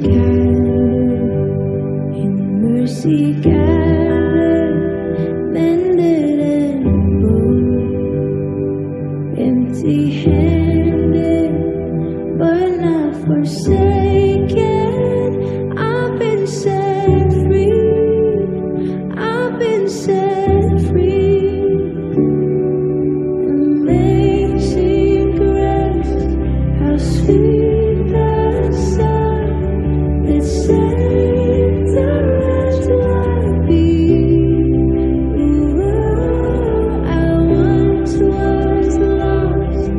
scattered in mercy gathered, mended and bold, empty-handed but not forsaken. I've been set free, I've been set free. Amazing grace, how sweet the sound that saved a wretch like me. Ooh, I once was lost,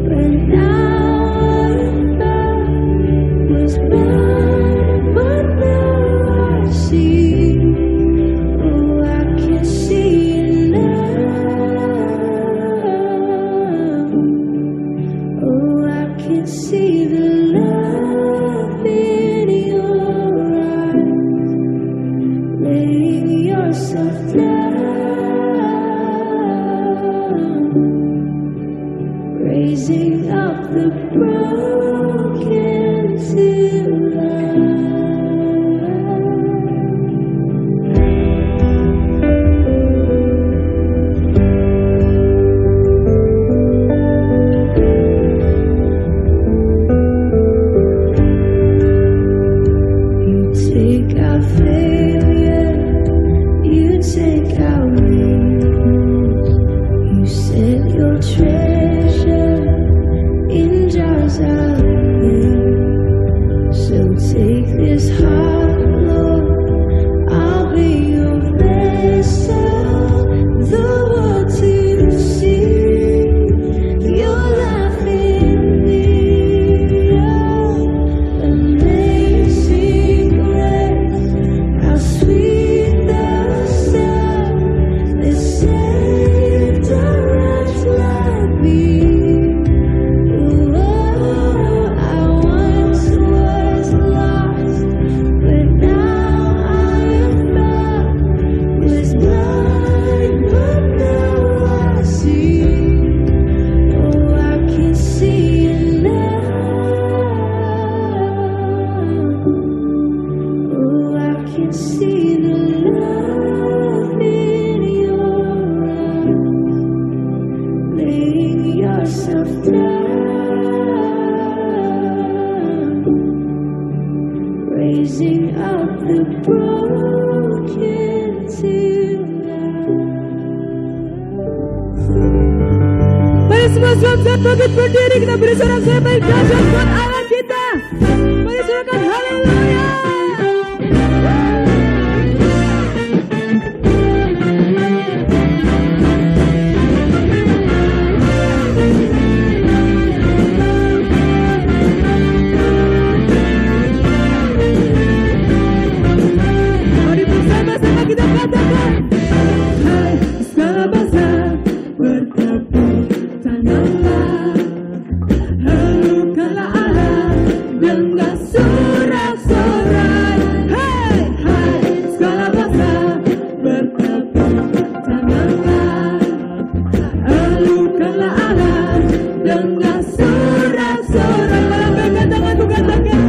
but now I'm found. Was blind, but now I see. Oh, I can see it now. Oh, I can see the love in your eyes. Laying yourself down, raising up the broken to life. You take out failure, you take out weakness. You set your treasure in jars out there. So take this heart, Lord, I'll be your vessel. The world to see your life in me. Amazing grace, how sweet the sound that saved a wretch like me. Ooh, I once was lost, but now I am found. Was blind, but now I see. Oh, I can see it now. Oh, I can see the love in your eyes. Laying yourself down, raising up the broken to life. Mari semua siap-siap bangkit berdiri, kita beri sorak-sorai baik dahsyat buat Allah kita. Mari sorakan haleluya. Mari bersama-sama kita katakan, hai segala bangsa bertepuk tanganlah, halukanlah Allah dengan sorak-sorai. Hai hai segala bangsa bertepuk tanganlah, halukanlah Allah dengan sorak-sorai. Melambaikan tangan untuk katakan,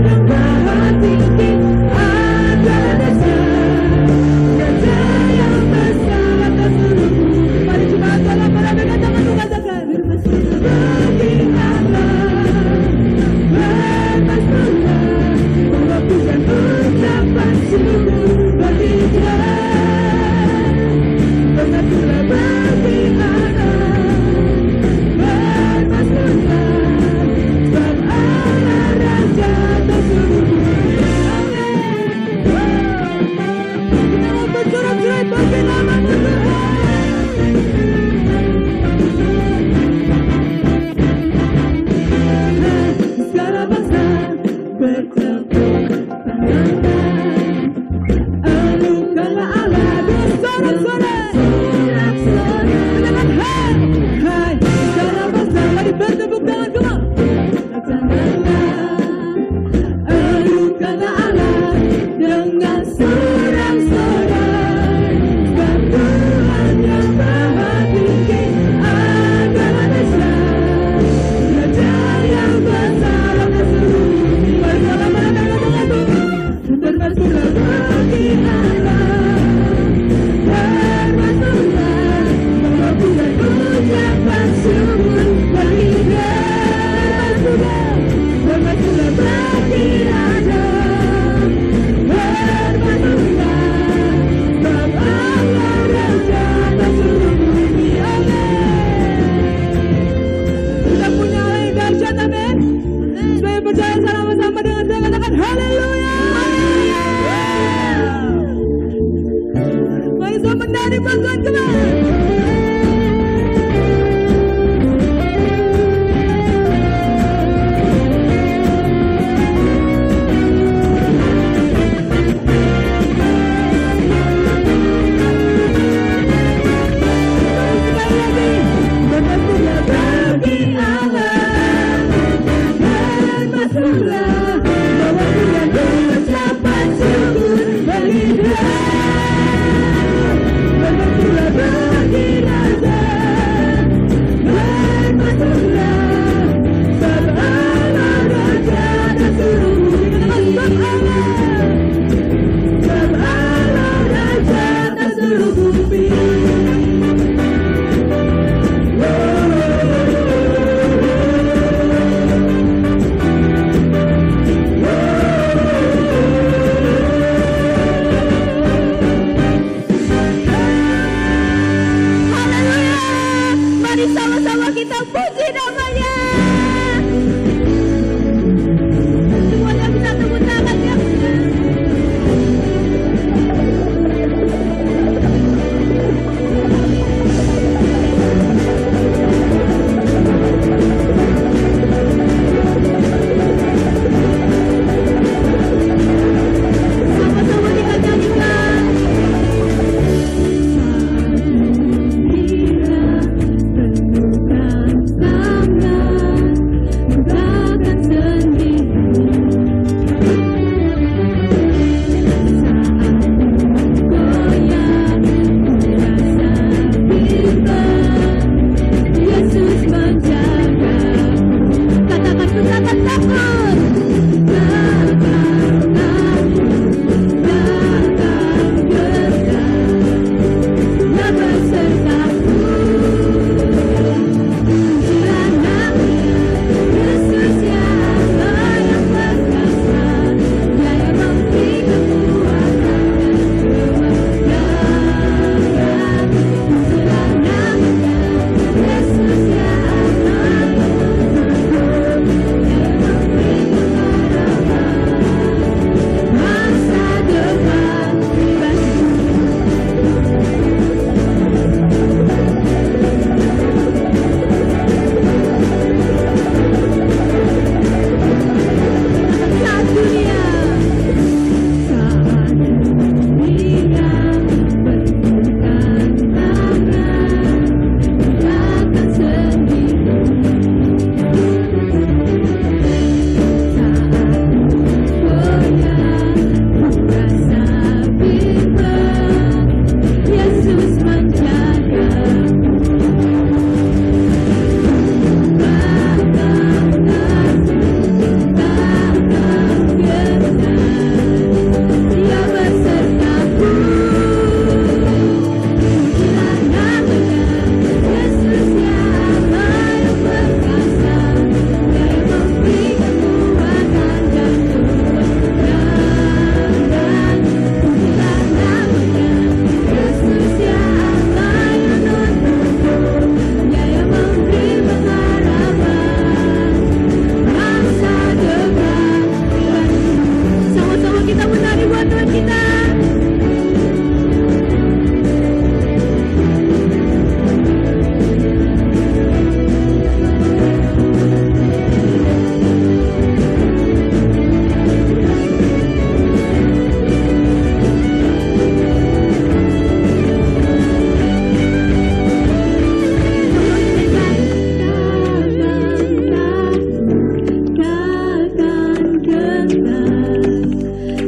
yang maha tinggi adalah dasar, Raja yang besar atas seluruh bumi. Mari jemaat dalam melambaikan tangan untuk katakan, bagi Allah bermasmurlah, melakukan ucapan syukur bagi Dia. Bermasmurlah bagi Allah bermasmurlah, sebab Allah Raja atas seluruh bumi. Amin. Kita mau bersorak-sorai bagi nama Tuhan. Hai segala bangsa bertepuk tanganlah, halukanlah Allah dengan sorak-sorai. Katakan hai hai segala bangsa, mari bertepuk tangan, come on. Tanganlah, halukanlah Allah dengan sorak-sorai, sebab Tuhan yang maha tinggi adalah dasar, Raja yang besar atas seluruh bumi. Mari sama-sama Jangan saya katakan haleluya. Mari saya menari buat Tuhan kembali. Sama-sama kita puji namanya. Semuanya bisa tepuk tangan ya. Sama-sama kita nyanyikan.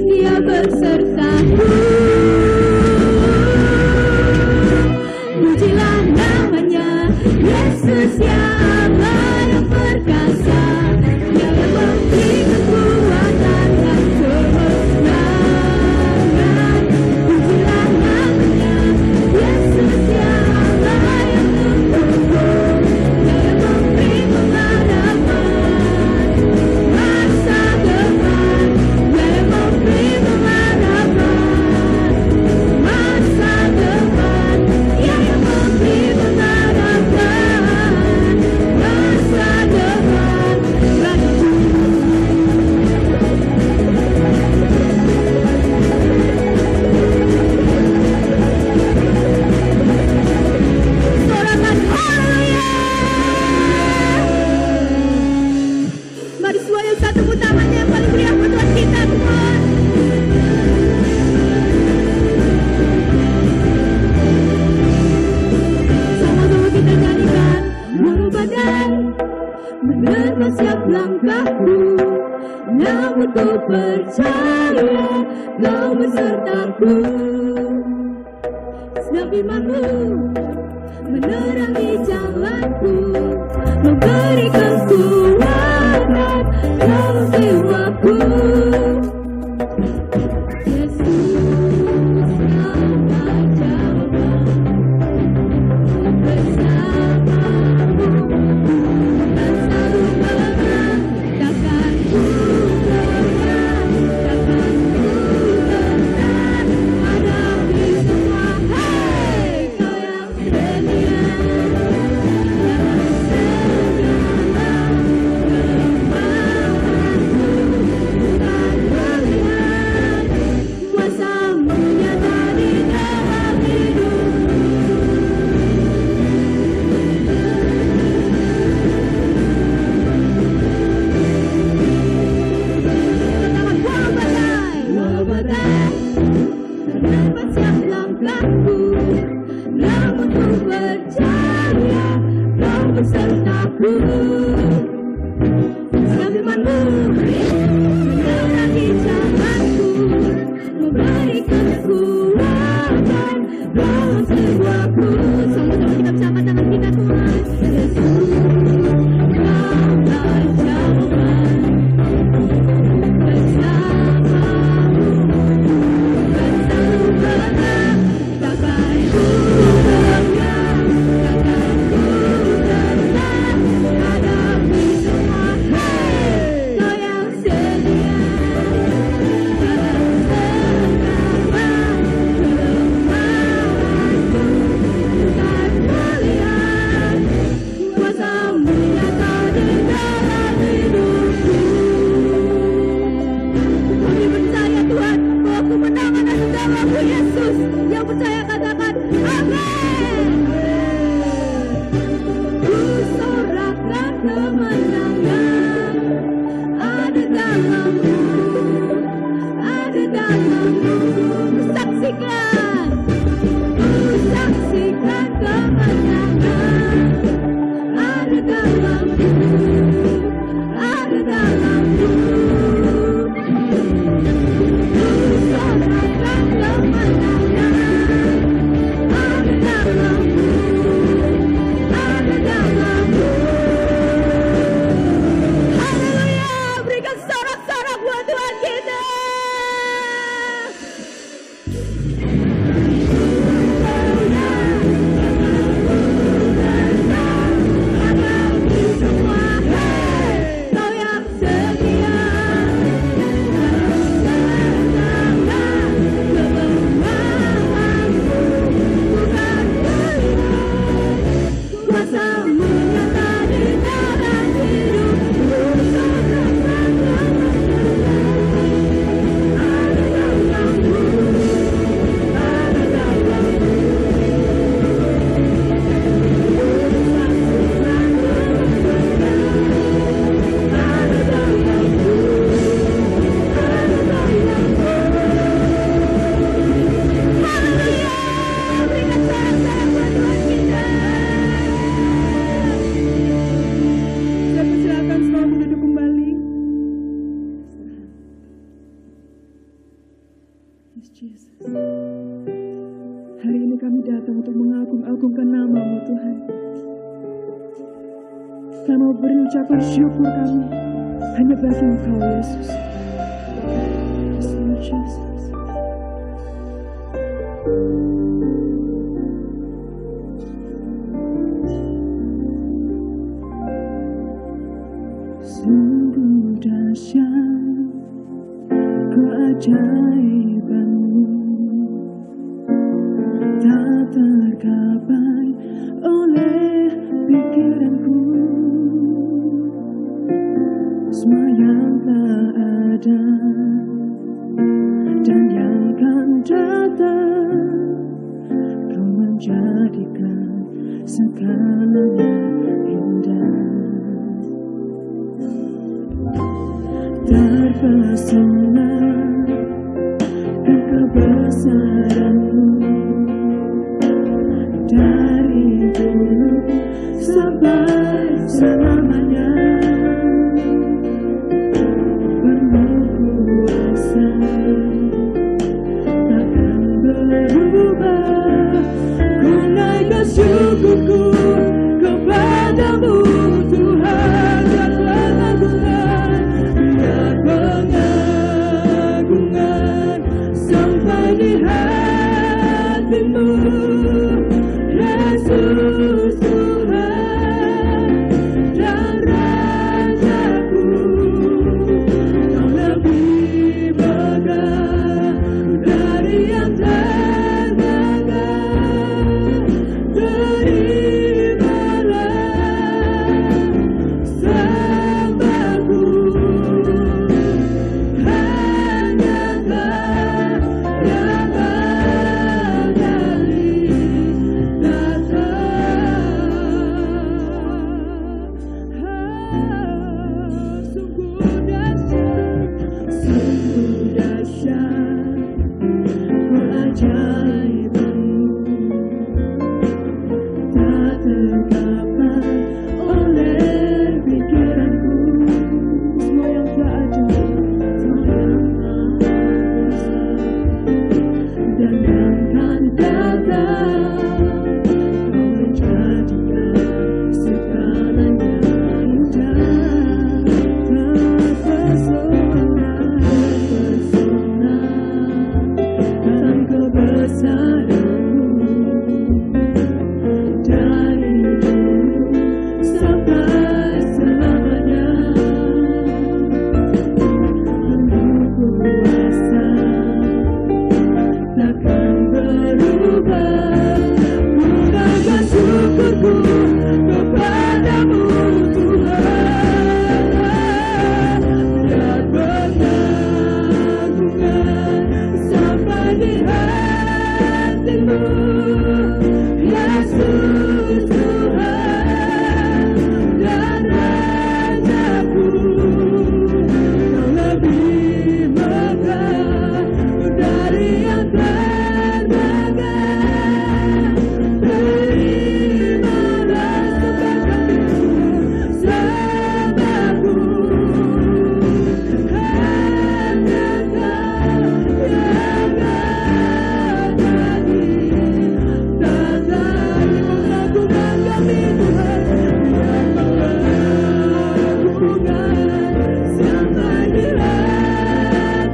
Dia beserta percaya Kau besertaku. Sebab imanmu menerangi jalanku, memberikan kekuatan dalam jiwaku. Yesus adalah jawaban bersamamu, dan selalu menang. Takkan ku lenyap, takkan ku lenyap hadapi semua. Hei, Kau yang setia, yang segala kelemahanku bukan melihat kuasa-Mu nyata di dalam hidupku. Walau badai menerpa siap langkahku, namun ku percaya Kau besertaku. Sebab imanmu menerangi jalanku, memberikan kekuatan dalam jiwaku. Sama-sama kita bersama tangan kita Tuhan. Yesus, Kaulah jawaban bersamamu, dan selalu menang. Takkan ku lenyap, takkan ku lenyap hadapi semua. Hei, Kau yang setia dalam segala kelemahanku, bukan melihat kuasa-Mu nyata di dalam hidupku. Kami percaya Tuhan bahwa kemenangan ada dalam-Mu Yesus. Yang percaya katakan amin. Ku sorakkan kemenangan ada dalam-Mu, ada dalam-Mu. Ku saksikan kemenangan ada dalam-Mu, ada dalam-Mu. Ku sorakkan kemenangan ada dalam-Mu, ada dalam-Mu. Haleluya, berikan sorak-sorak buat Tuhan kita. Hadapi semua. Hei, Kau yang setia dalam segala kelemahanku, bukan melihat kuasa-Mu nyata di dalam hidupku. Sorakkan kemenangan ada dalam-Mu, ada dalam-Mu. Saya persilakan selalu duduk kembali. Yes, Jesus. Hari ini kami datang untuk mengagung-agungkan nama-Mu Tuhan. Kami mau beri ucapan syukur kami hanya bagi Engkau Yesus. Yes, Lord Jesus. Sungguh dahsyat keajaiban-Mu, tak tergapai oleh pikiranku. Semua yang telah ada dan yang akan datang, Kau menjadikan segalanya indah. Terpesona dan kebesaran-Mu, dari dulu sampai selamanya. Penuh kuasa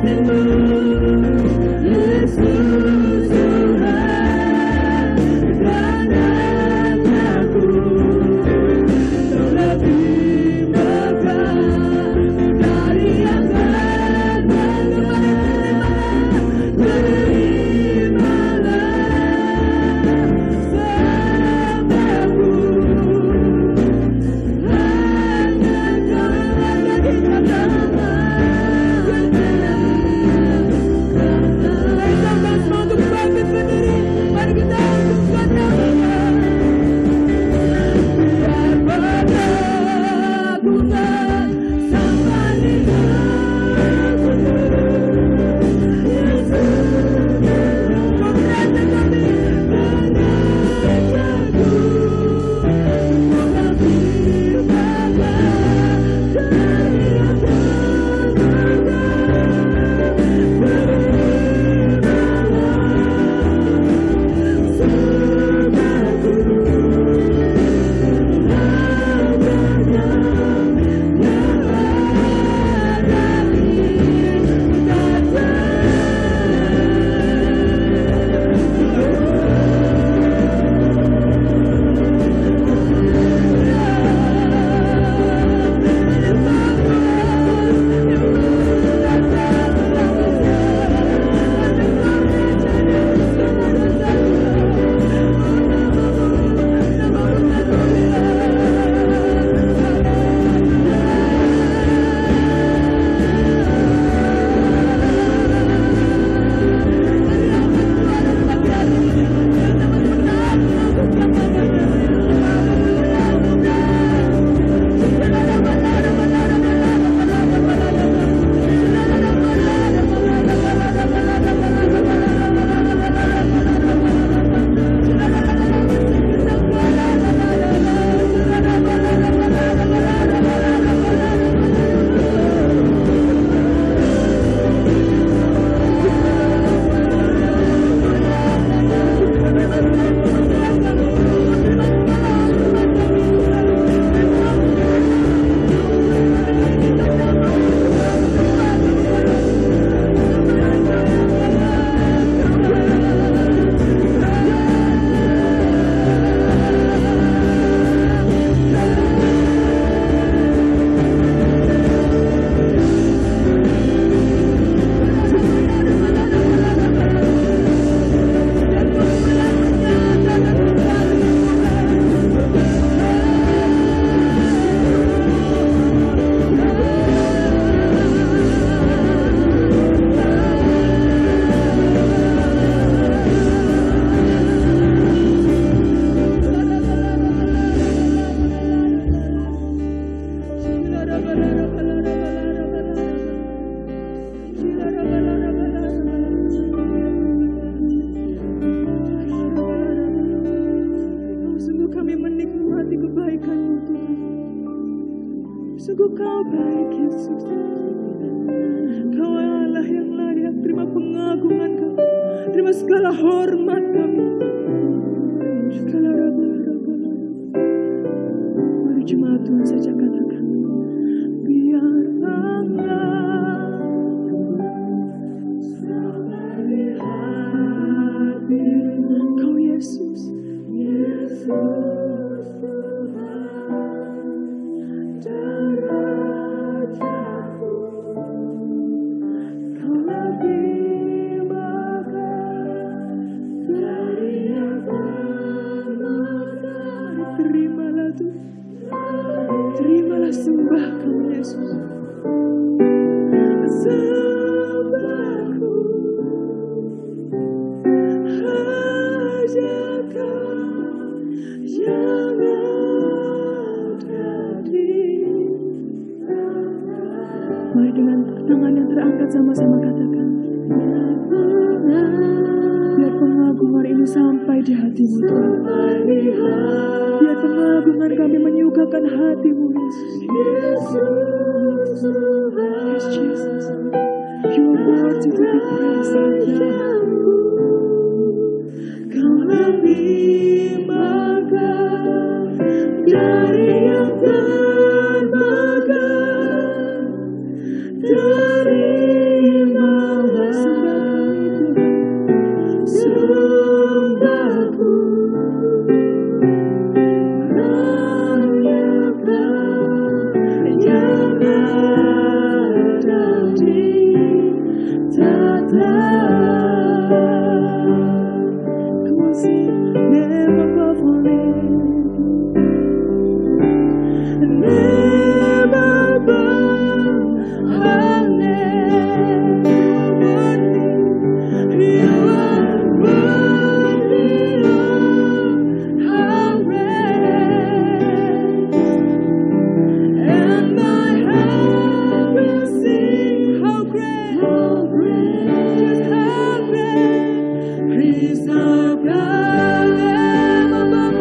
Yesus Tuhan dan aku, Kau lebih megah dari yang Sungguh Kau baik, Yesus. Kau Allah yang layak. Terima pengagungan Kau. Terima segala hormat kami. Mari jemaat Tuhan saja katakan, biarlah seperti hati Kau Yesus. Yesus Tuhan darajaku, Kau lebih megah dari yang termegah. Terimalah Tuhan, terimalah sembah Kami Yesus. Sembahku hanya Kau yang ada di. Mari dengan tangan yang terangkat sama-sama katakan, biar pengagungan ini sampai di hatimu Tuhan. Biar pengagungan kami menyukakan hatimu Yesus. Yes Jesus, you are worthy to be praised. Kau lebih megah dari yang termegah. Terima Come on, sing. Never above never above you are worthy of our praise. And my heart will sing how great, just how great is our God. Never above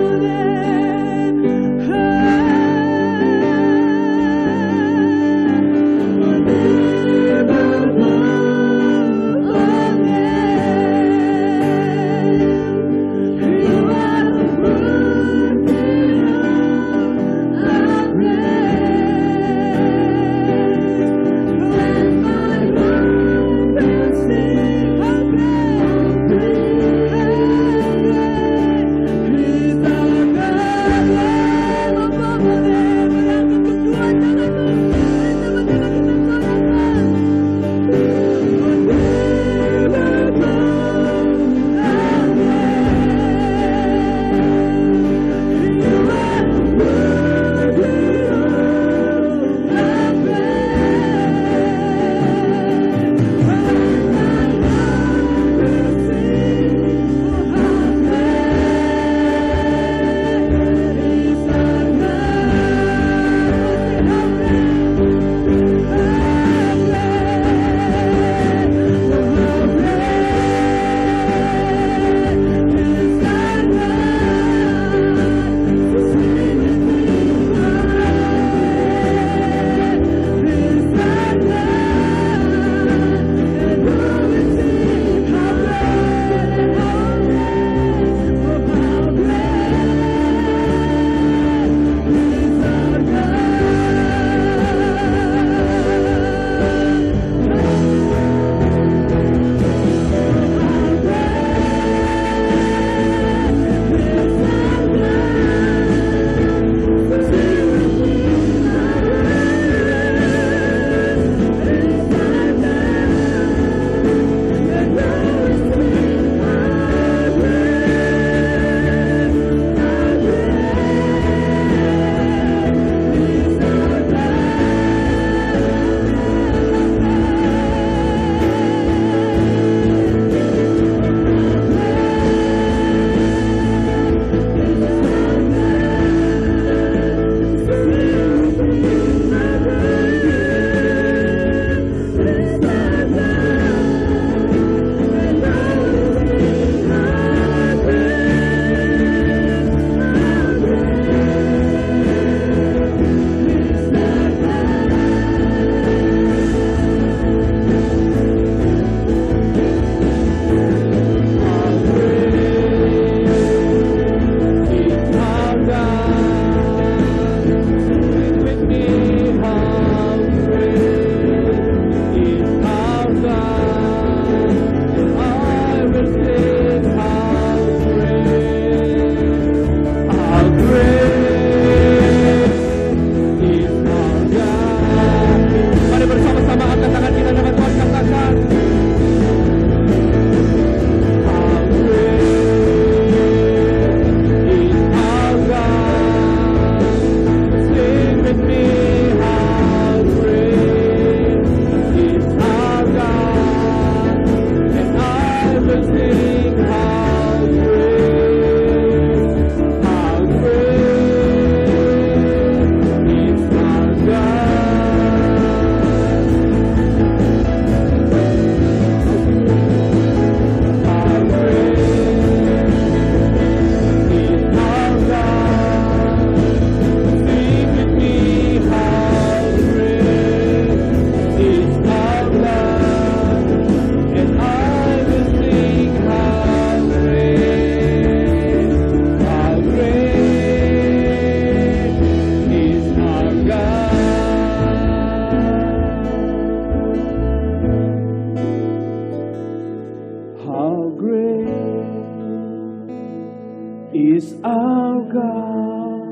is our God.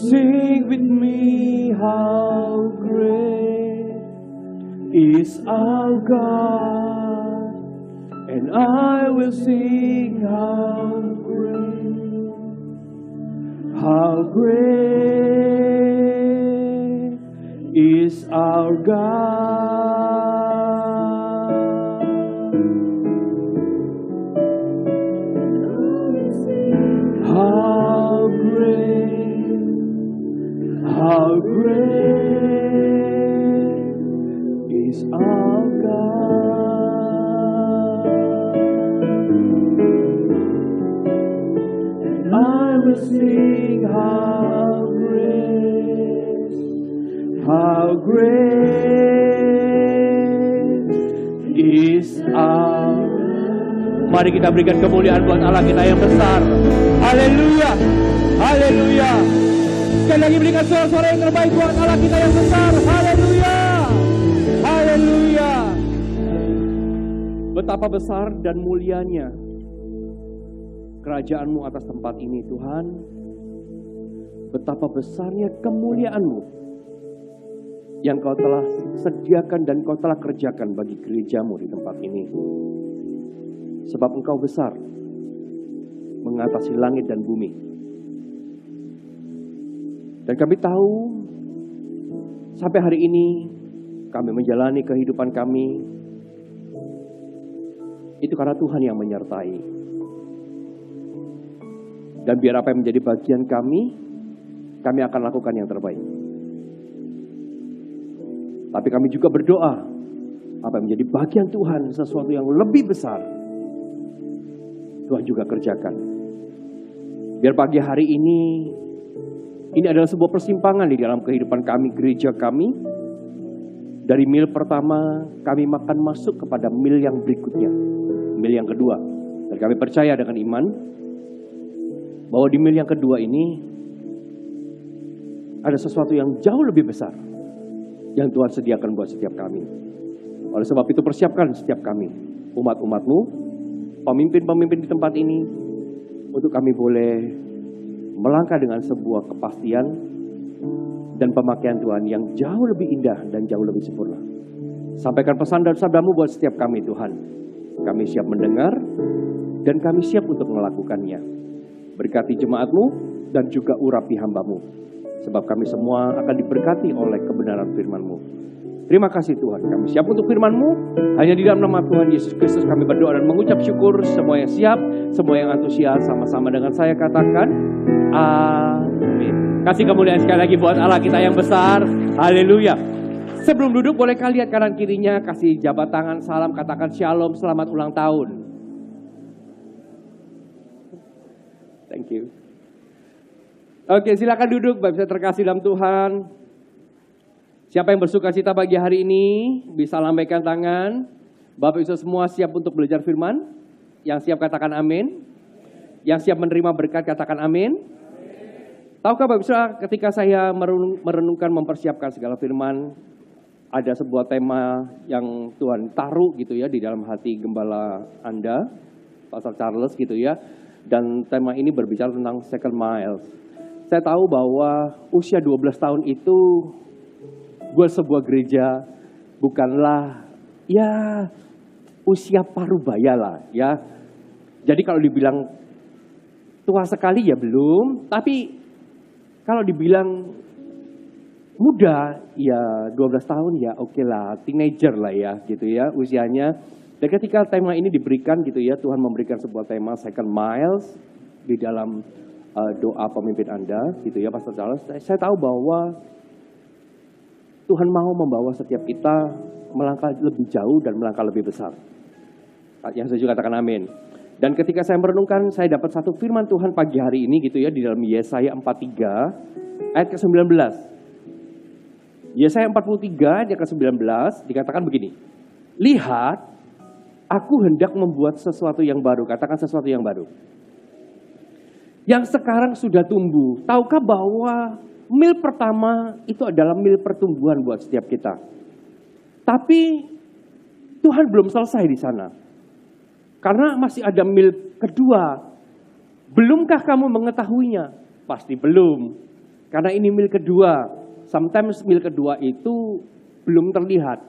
Sing with me, how great is is our God, and I will sing how great is our God. How great is our God. And I will sing how great is our. Mari kita berikan kemuliaan buat Allah kita yang besar. Haleluya, haleluya. Sekali lagi berikan suara-suara yang terbaik buat Allah kita yang besar. Haleluya, haleluya. Betapa besar dan mulianya kerajaan-Mu atas tempat ini Tuhan. Betapa besarnya kemuliaan-Mu yang Kau telah sediakan dan Kau telah kerjakan bagi gereja-Mu di tempat ini. Sebab Engkau besar mengatasi langit dan bumi. Dan kami tahu sampai hari ini kami menjalani kehidupan kami itu karena Tuhan yang menyertai. Dan biar apa yang menjadi bagian kami akan lakukan yang terbaik. Tapi kami juga berdoa apa yang menjadi bagian Tuhan, sesuatu yang lebih besar, Tuhan juga kerjakan. Biar pagi hari ini adalah sebuah persimpangan di dalam kehidupan kami, gereja kami. Dari mil pertama kami makan masuk kepada mil yang berikutnya, mil yang kedua. Dan kami percaya dengan iman bahwa di mil yang kedua ini ada sesuatu yang jauh lebih besar yang Tuhan sediakan buat setiap kami. Oleh sebab itu persiapkan setiap kami, umat-umat-Mu, pemimpin-pemimpin di tempat ini, untuk kami boleh melangkah dengan sebuah kepastian dan pemakaian Tuhan yang jauh lebih indah dan jauh lebih sempurna. Sampaikan pesan dan sabda-Mu buat setiap kami Tuhan. Kami siap mendengar dan kami siap untuk melakukannya. Berkati jemaat-Mu dan juga urapi hamba-Mu. Sebab kami semua akan diberkati oleh kebenaran firman-Mu. Terima kasih Tuhan, kami siap untuk firman-Mu. Hanya di dalam nama Tuhan Yesus Kristus kami berdoa dan mengucap syukur. Semua yang siap, semua yang antusias, sama-sama dengan saya katakan amin. Kasih kemuliaan sekali lagi buat Allah kita yang besar. Haleluya. Sebelum duduk boleh kalian kanan kirinya kasih jabat tangan, salam, katakan shalom, selamat ulang tahun. Thank you. Oke, silakan duduk Bapak Ibu terkasih dalam Tuhan. Siapa yang bersuka cita pagi hari ini bisa lambaikan tangan. Bapak Ibu semua siap untuk belajar firman? Yang siap katakan amin. Yang siap menerima berkat katakan amin. Tahukah Bapak Ibu ketika saya merenungkan mempersiapkan segala firman, ada sebuah tema yang Tuhan taruh gitu ya di dalam hati gembala Anda, Pastor Charles gitu ya. Dan tema ini berbicara tentang second miles. Saya tahu bahwa usia 12 tahun itu buat sebuah gereja bukanlah ya usia parubaya lah ya. Jadi kalau dibilang tua sekali ya belum, tapi kalau dibilang muda ya 12 tahun ya oke lah, teenager lah ya gitu ya usianya. Dan ketika tema ini diberikan gitu ya, Tuhan memberikan sebuah tema second miles di dalam doa pemimpin Anda gitu ya Pastor Charles. Saya tahu bahwa Tuhan mau membawa setiap kita melangkah lebih jauh dan melangkah lebih besar. Yang setuju katakan amin. Dan ketika saya merenungkan, saya dapat satu firman Tuhan pagi hari ini gitu ya di dalam Yesaya 43 ayat ke-19. Yesaya 43 ayat ke-19 dikatakan begini. Lihat, aku hendak membuat sesuatu yang baru. Katakan sesuatu yang baru. Yang sekarang sudah tumbuh. Tahukah bahwa mil pertama itu adalah mil pertumbuhan buat setiap kita. Tapi Tuhan belum selesai di sana. Karena masih ada mil kedua. Belumkah kamu mengetahuinya? Pasti belum. Karena ini mil kedua. Sometimes mil kedua itu belum terlihat.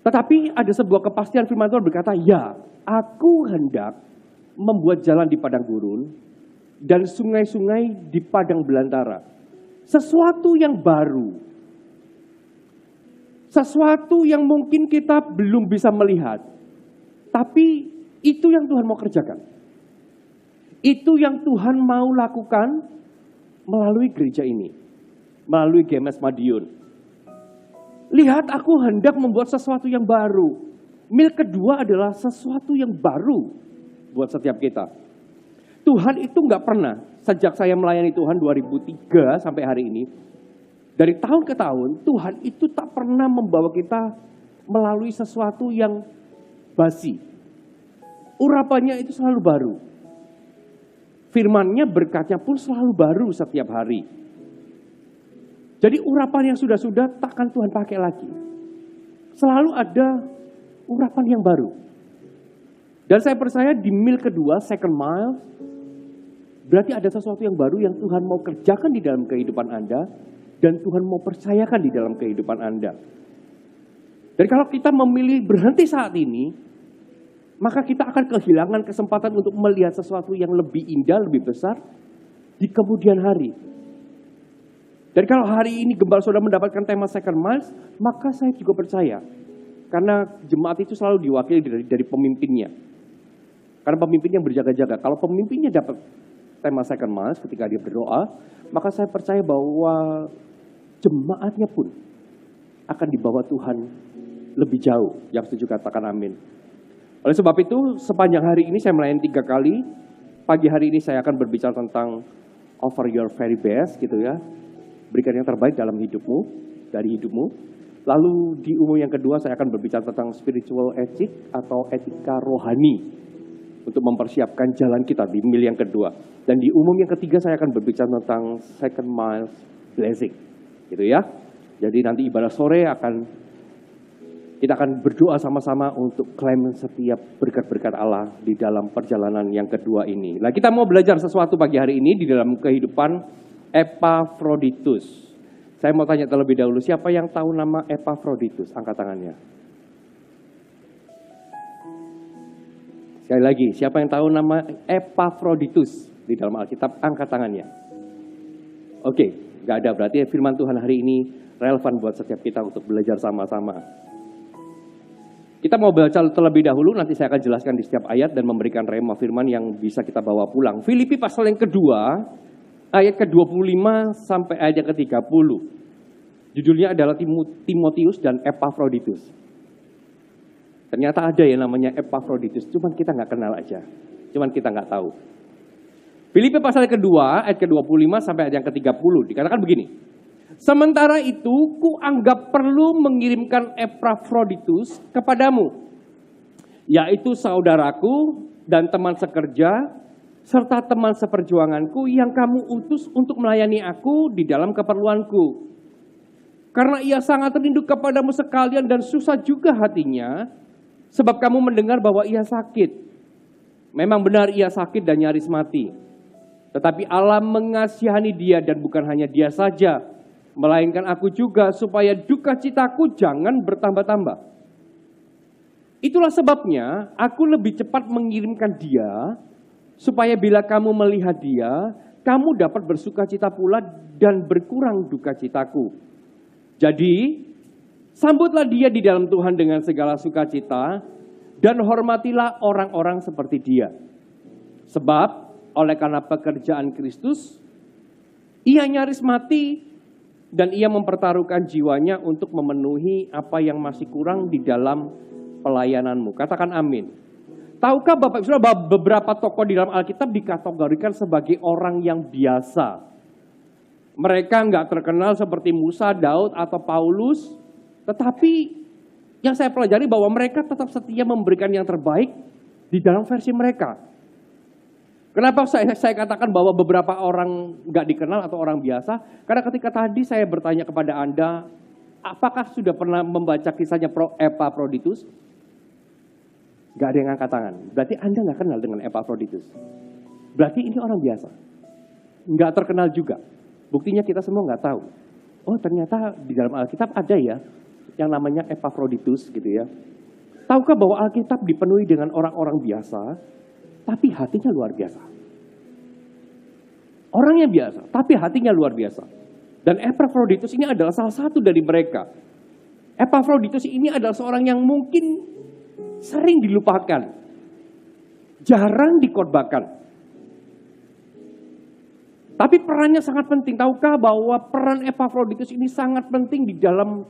Tetapi ada sebuah kepastian firman Tuhan berkata, ya, aku hendak membuat jalan di padang gurun dan sungai-sungai di padang belantara. Sesuatu yang baru. Sesuatu yang mungkin kita belum bisa melihat. Tapi itu yang Tuhan mau kerjakan. Itu yang Tuhan mau lakukan melalui gereja ini. Melalui GMS Madiun. Lihat, aku hendak membuat sesuatu yang baru. Mil kedua adalah sesuatu yang baru buat setiap kita. Tuhan itu nggak pernah, sejak saya melayani Tuhan 2003 sampai hari ini, dari tahun ke tahun, Tuhan itu tak pernah membawa kita melalui sesuatu yang basi. Urapannya itu selalu baru. Firman-Nya, berkatnya pun selalu baru setiap hari. Jadi urapan yang sudah-sudah takkan Tuhan pakai lagi. Selalu ada urapan yang baru. Dan saya percaya di mil kedua, second mile, berarti ada sesuatu yang baru yang Tuhan mau kerjakan di dalam kehidupan Anda, dan Tuhan mau percayakan di dalam kehidupan Anda. Dan kalau kita memilih berhenti saat ini, maka kita akan kehilangan kesempatan untuk melihat sesuatu yang lebih indah, lebih besar di kemudian hari. Dan kalau hari ini Gembala Saudara mendapatkan tema second miles, maka saya juga percaya. Karena jemaat itu selalu diwakili dari pemimpinnya. Karena pemimpinnya berjaga-jaga. Kalau pemimpinnya dapat tema second miles ketika dia berdoa, maka saya percaya bahwa jemaatnya pun akan dibawa Tuhan lebih jauh. Yang setuju katakan amin. Oleh sebab itu, sepanjang hari ini saya melayani 3 kali. Pagi hari ini saya akan berbicara tentang offer your very best gitu ya. Berikan yang terbaik dalam hidupmu, dari hidupmu. Lalu di umum yang kedua saya akan berbicara tentang spiritual ethic atau etika rohani. Untuk mempersiapkan jalan kita di mil yang kedua. Dan di umum yang ketiga saya akan berbicara tentang second miles blessing. Gitu ya. Jadi nanti ibadah sore kita akan berdoa sama-sama untuk klaim setiap berkat-berkat Allah di dalam perjalanan yang kedua ini. Nah, kita mau belajar sesuatu pagi hari ini di dalam kehidupan Epafroditus. Saya mau tanya terlebih dahulu, siapa yang tahu nama Epafroditus? Angkat tangannya. Sekali lagi, siapa yang tahu nama Epafroditus di dalam Alkitab? Angkat tangannya. Oke, nggak ada. Berarti firman Tuhan hari ini relevan buat setiap kita untuk belajar sama-sama. Kita mau baca terlebih dahulu, nanti saya akan jelaskan di setiap ayat dan memberikan rema firman yang bisa kita bawa pulang. Filipi pasal yang kedua, ayat ke-25 sampai ayat yang ke-30. Judulnya adalah Timotius dan Epafroditus. Ternyata ada yang namanya Epafroditus, cuman kita nggak kenal aja. Cuman kita nggak tahu. Filipi pasal kedua, ayat ke-25 sampai ayat yang ke-30. Dikatakan begini. Sementara itu, kuanggap perlu mengirimkan Epafroditus kepadamu, yaitu saudaraku dan teman sekerja, serta teman seperjuanganku yang kamu utus untuk melayani aku di dalam keperluanku. Karena ia sangat rindu kepadamu sekalian dan susah juga hatinya, sebab kamu mendengar bahwa ia sakit. Memang benar ia sakit dan nyaris mati. Tetapi Allah mengasihani dia dan bukan hanya dia saja, melainkan aku juga, supaya duka citaku jangan bertambah-tambah. Itulah sebabnya aku lebih cepat mengirimkan dia, supaya bila kamu melihat dia, kamu dapat bersuka cita pula dan berkurang duka citaku. Jadi, sambutlah dia di dalam Tuhan dengan segala sukacita, dan hormatilah orang-orang seperti dia. Sebab, oleh karena pekerjaan Kristus, ia nyaris mati, dan ia mempertaruhkan jiwanya untuk memenuhi apa yang masih kurang di dalam pelayananmu. Katakan amin. Tahukah Bapak Ibu Saudara, beberapa tokoh di dalam Alkitab dikategorikan sebagai orang yang biasa. Mereka nggak terkenal seperti Musa, Daud, atau Paulus. Tetapi yang saya pelajari bahwa mereka tetap setia memberikan yang terbaik di dalam versi mereka. Kenapa saya katakan bahwa beberapa orang nggak dikenal atau orang biasa? Karena ketika tadi saya bertanya kepada Anda, apakah sudah pernah membaca kisahnya Epafroditus? Gak ada yang angkat tangan. Berarti Anda nggak kenal dengan Epafroditus. Berarti ini orang biasa. Nggak terkenal juga. Buktinya kita semua nggak tahu. Oh ternyata di dalam Alkitab ada ya yang namanya Epafroditus gitu ya. Tahukah bahwa Alkitab dipenuhi dengan orang-orang biasa, tapi hatinya luar biasa. Orangnya biasa, tapi hatinya luar biasa. Dan Epafroditus ini adalah salah satu dari mereka. Epafroditus ini adalah seorang yang mungkin sering dilupakan, jarang dikhotbahkan. Tapi perannya sangat penting. Tahukah bahwa peran Epafroditus ini sangat penting di dalam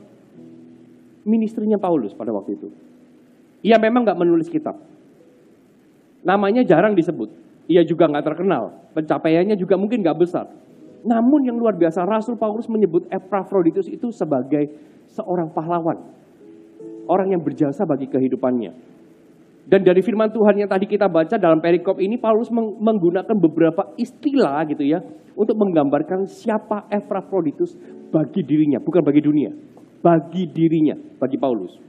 ministrinya Paulus pada waktu itu. Ia memang nggak menulis kitab. Namanya jarang disebut. Ia juga nggak terkenal. Pencapaiannya juga mungkin nggak besar. Namun yang luar biasa, Rasul Paulus menyebut Epafroditus itu sebagai seorang pahlawan. Orang yang berjasa bagi kehidupannya. Dan dari firman Tuhan yang tadi kita baca dalam perikop ini, Paulus menggunakan beberapa istilah gitu ya, untuk menggambarkan siapa Epafroditus bagi dirinya, bukan bagi dunia. Bagi dirinya, bagi Paulus.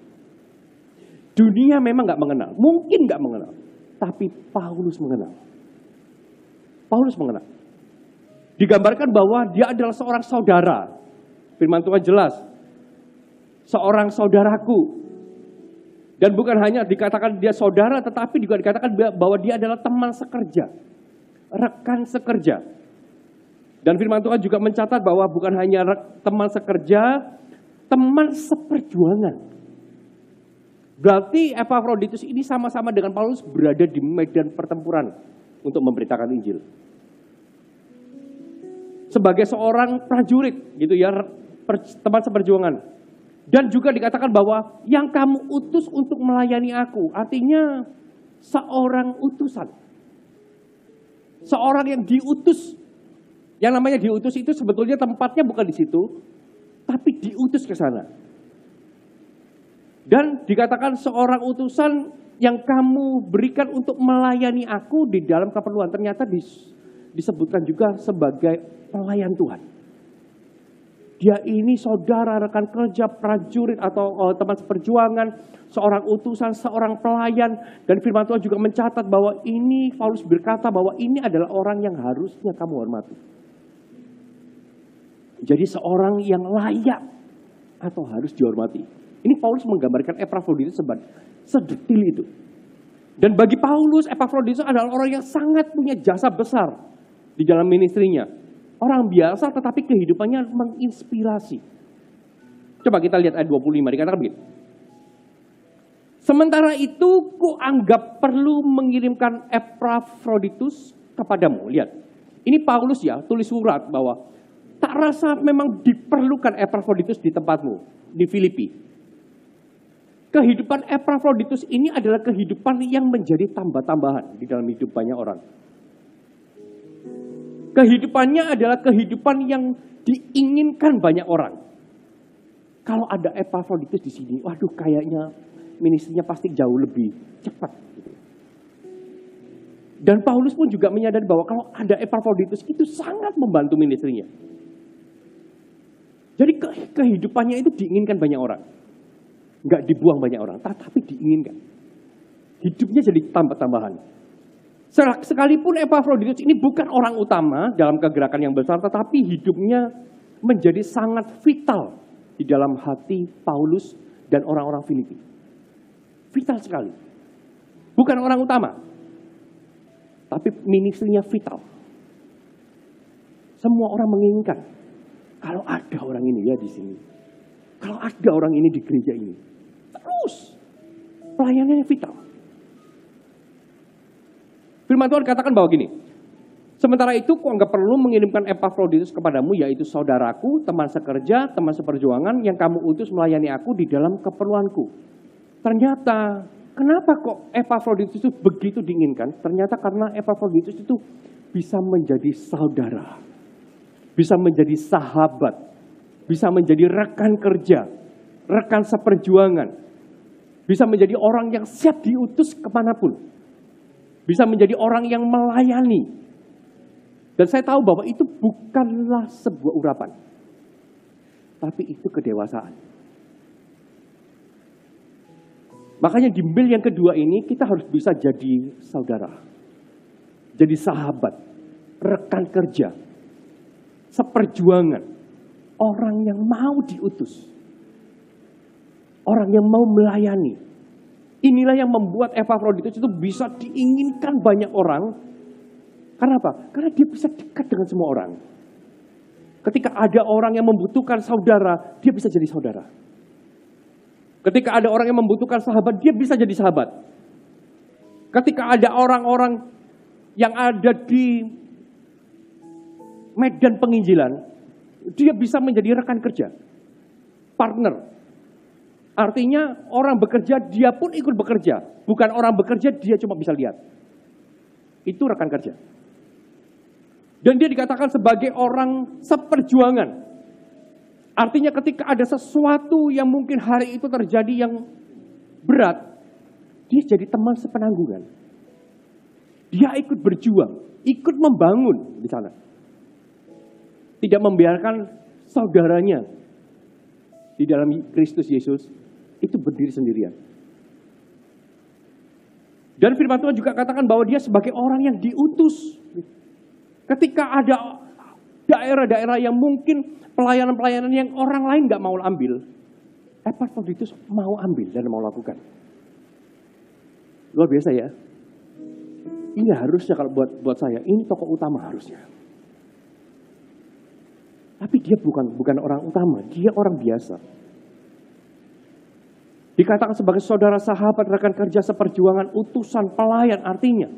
Dunia memang nggak mengenal, mungkin nggak mengenal, tapi Paulus mengenal. Paulus mengenal. Digambarkan bahwa dia adalah seorang saudara. Firman Tuhan jelas, seorang saudaraku. Dan bukan hanya dikatakan dia saudara, tetapi juga dikatakan bahwa dia adalah teman sekerja, rekan sekerja. Dan firman Tuhan juga mencatat bahwa bukan hanya teman sekerja, teman seperjuangan. Berarti Epafroditus ini sama-sama dengan Paulus berada di medan pertempuran untuk memberitakan Injil. Sebagai seorang prajurit gitu ya, teman seperjuangan. Dan juga dikatakan bahwa yang kamu utus untuk melayani aku, artinya seorang utusan. Seorang yang diutus. Yang namanya diutus itu sebetulnya tempatnya bukan di situ, tapi diutus ke sana. Dan dikatakan seorang utusan yang kamu berikan untuk melayani aku di dalam keperluan. Ternyata disebutkan juga sebagai pelayan Tuhan. Dia ini saudara, rekan kerja, prajurit atau teman seperjuangan, seorang utusan, seorang pelayan. Dan firman Tuhan juga mencatat bahwa ini, Paulus berkata bahwa ini adalah orang yang harusnya kamu hormati. Jadi seorang yang layak atau harus dihormati. Ini Paulus menggambarkan Epafroditus sedetil itu. Dan bagi Paulus, Epafroditus adalah orang yang sangat punya jasa besar di dalam ministrinya. Orang biasa tetapi kehidupannya menginspirasi. Coba kita lihat ayat 25, dikatakan begini. Sementara itu kuanggap perlu mengirimkan Epafroditus kepadamu. Lihat, ini Paulus ya tulis surat bahwa tak rasa memang diperlukan Epafroditus di tempatmu, di Filipi. Kehidupan Epafroditus ini adalah kehidupan yang menjadi tambah-tambahan di dalam hidup banyak orang. Kehidupannya adalah kehidupan yang diinginkan banyak orang. Kalau ada Epafroditus di sini, waduh kayaknya ministrinya pasti jauh lebih cepat. Dan Paulus pun juga menyadari bahwa kalau ada Epafroditus itu sangat membantu ministrinya. Jadi kehidupannya itu diinginkan banyak orang. Enggak dibuang banyak orang, tetapi diinginkan. Hidupnya jadi tambah-tambahan. Sekalipun Epafroditus ini bukan orang utama dalam kegerakan yang besar, tetapi hidupnya menjadi sangat vital di dalam hati Paulus dan orang-orang Filipi. Vital sekali. Bukan orang utama, tapi ministrinya vital. Semua orang menginginkan, kalau ada orang ini ya di sini. Kalau ada orang ini di gereja ini. Terus, pelayanannya vital. Firman Tuhan katakan bahwa gini, sementara itu kuanggap perlu mengirimkan Epafroditus kepadamu, yaitu saudaraku, teman sekerja, teman seperjuangan, yang kamu utus melayani aku di dalam keperluanku. Ternyata, kenapa kok Epafroditus itu begitu diinginkan? Ternyata karena Epafroditus itu bisa menjadi saudara, bisa menjadi sahabat, bisa menjadi rekan kerja, rekan seperjuangan, bisa menjadi orang yang siap diutus kemanapun. Bisa menjadi orang yang melayani. Dan saya tahu bahwa itu bukanlah sebuah urapan. Tapi itu kedewasaan. Makanya di mil yang kedua ini kita harus bisa jadi saudara. Jadi sahabat. Rekan kerja. Seperjuangan. Orang yang mau diutus. Orang yang mau melayani. Inilah yang membuat Epafroditus itu bisa diinginkan banyak orang. Karena apa? Karena dia bisa dekat dengan semua orang. Ketika ada orang yang membutuhkan saudara, dia bisa jadi saudara. Ketika ada orang yang membutuhkan sahabat, dia bisa jadi sahabat. Ketika ada orang-orang yang ada di medan penginjilan, dia bisa menjadi rekan kerja, partner. Artinya orang bekerja, dia pun ikut bekerja. Bukan orang bekerja, dia cuma bisa lihat. Itu rekan kerja. Dan dia dikatakan sebagai orang seperjuangan. Artinya ketika ada sesuatu yang mungkin hari itu terjadi yang berat, dia jadi teman sepenanggungan. Dia ikut berjuang, ikut membangun di sana. Tidak membiarkan saudaranya di dalam Kristus Yesus itu berdiri sendirian. Dan firman Tuhan juga katakan bahwa dia sebagai orang yang diutus. Ketika ada daerah-daerah yang mungkin pelayanan-pelayanan yang orang lain nggak mau ambil, Epafroditus mau ambil dan mau lakukan. Luar biasa ya. Ini harusnya kalau buat saya, ini tokoh utama harusnya. Tapi dia bukan orang utama, dia orang biasa. Dikatakan sebagai saudara, sahabat, rekan kerja, seperjuangan, utusan, pelayan. Artinya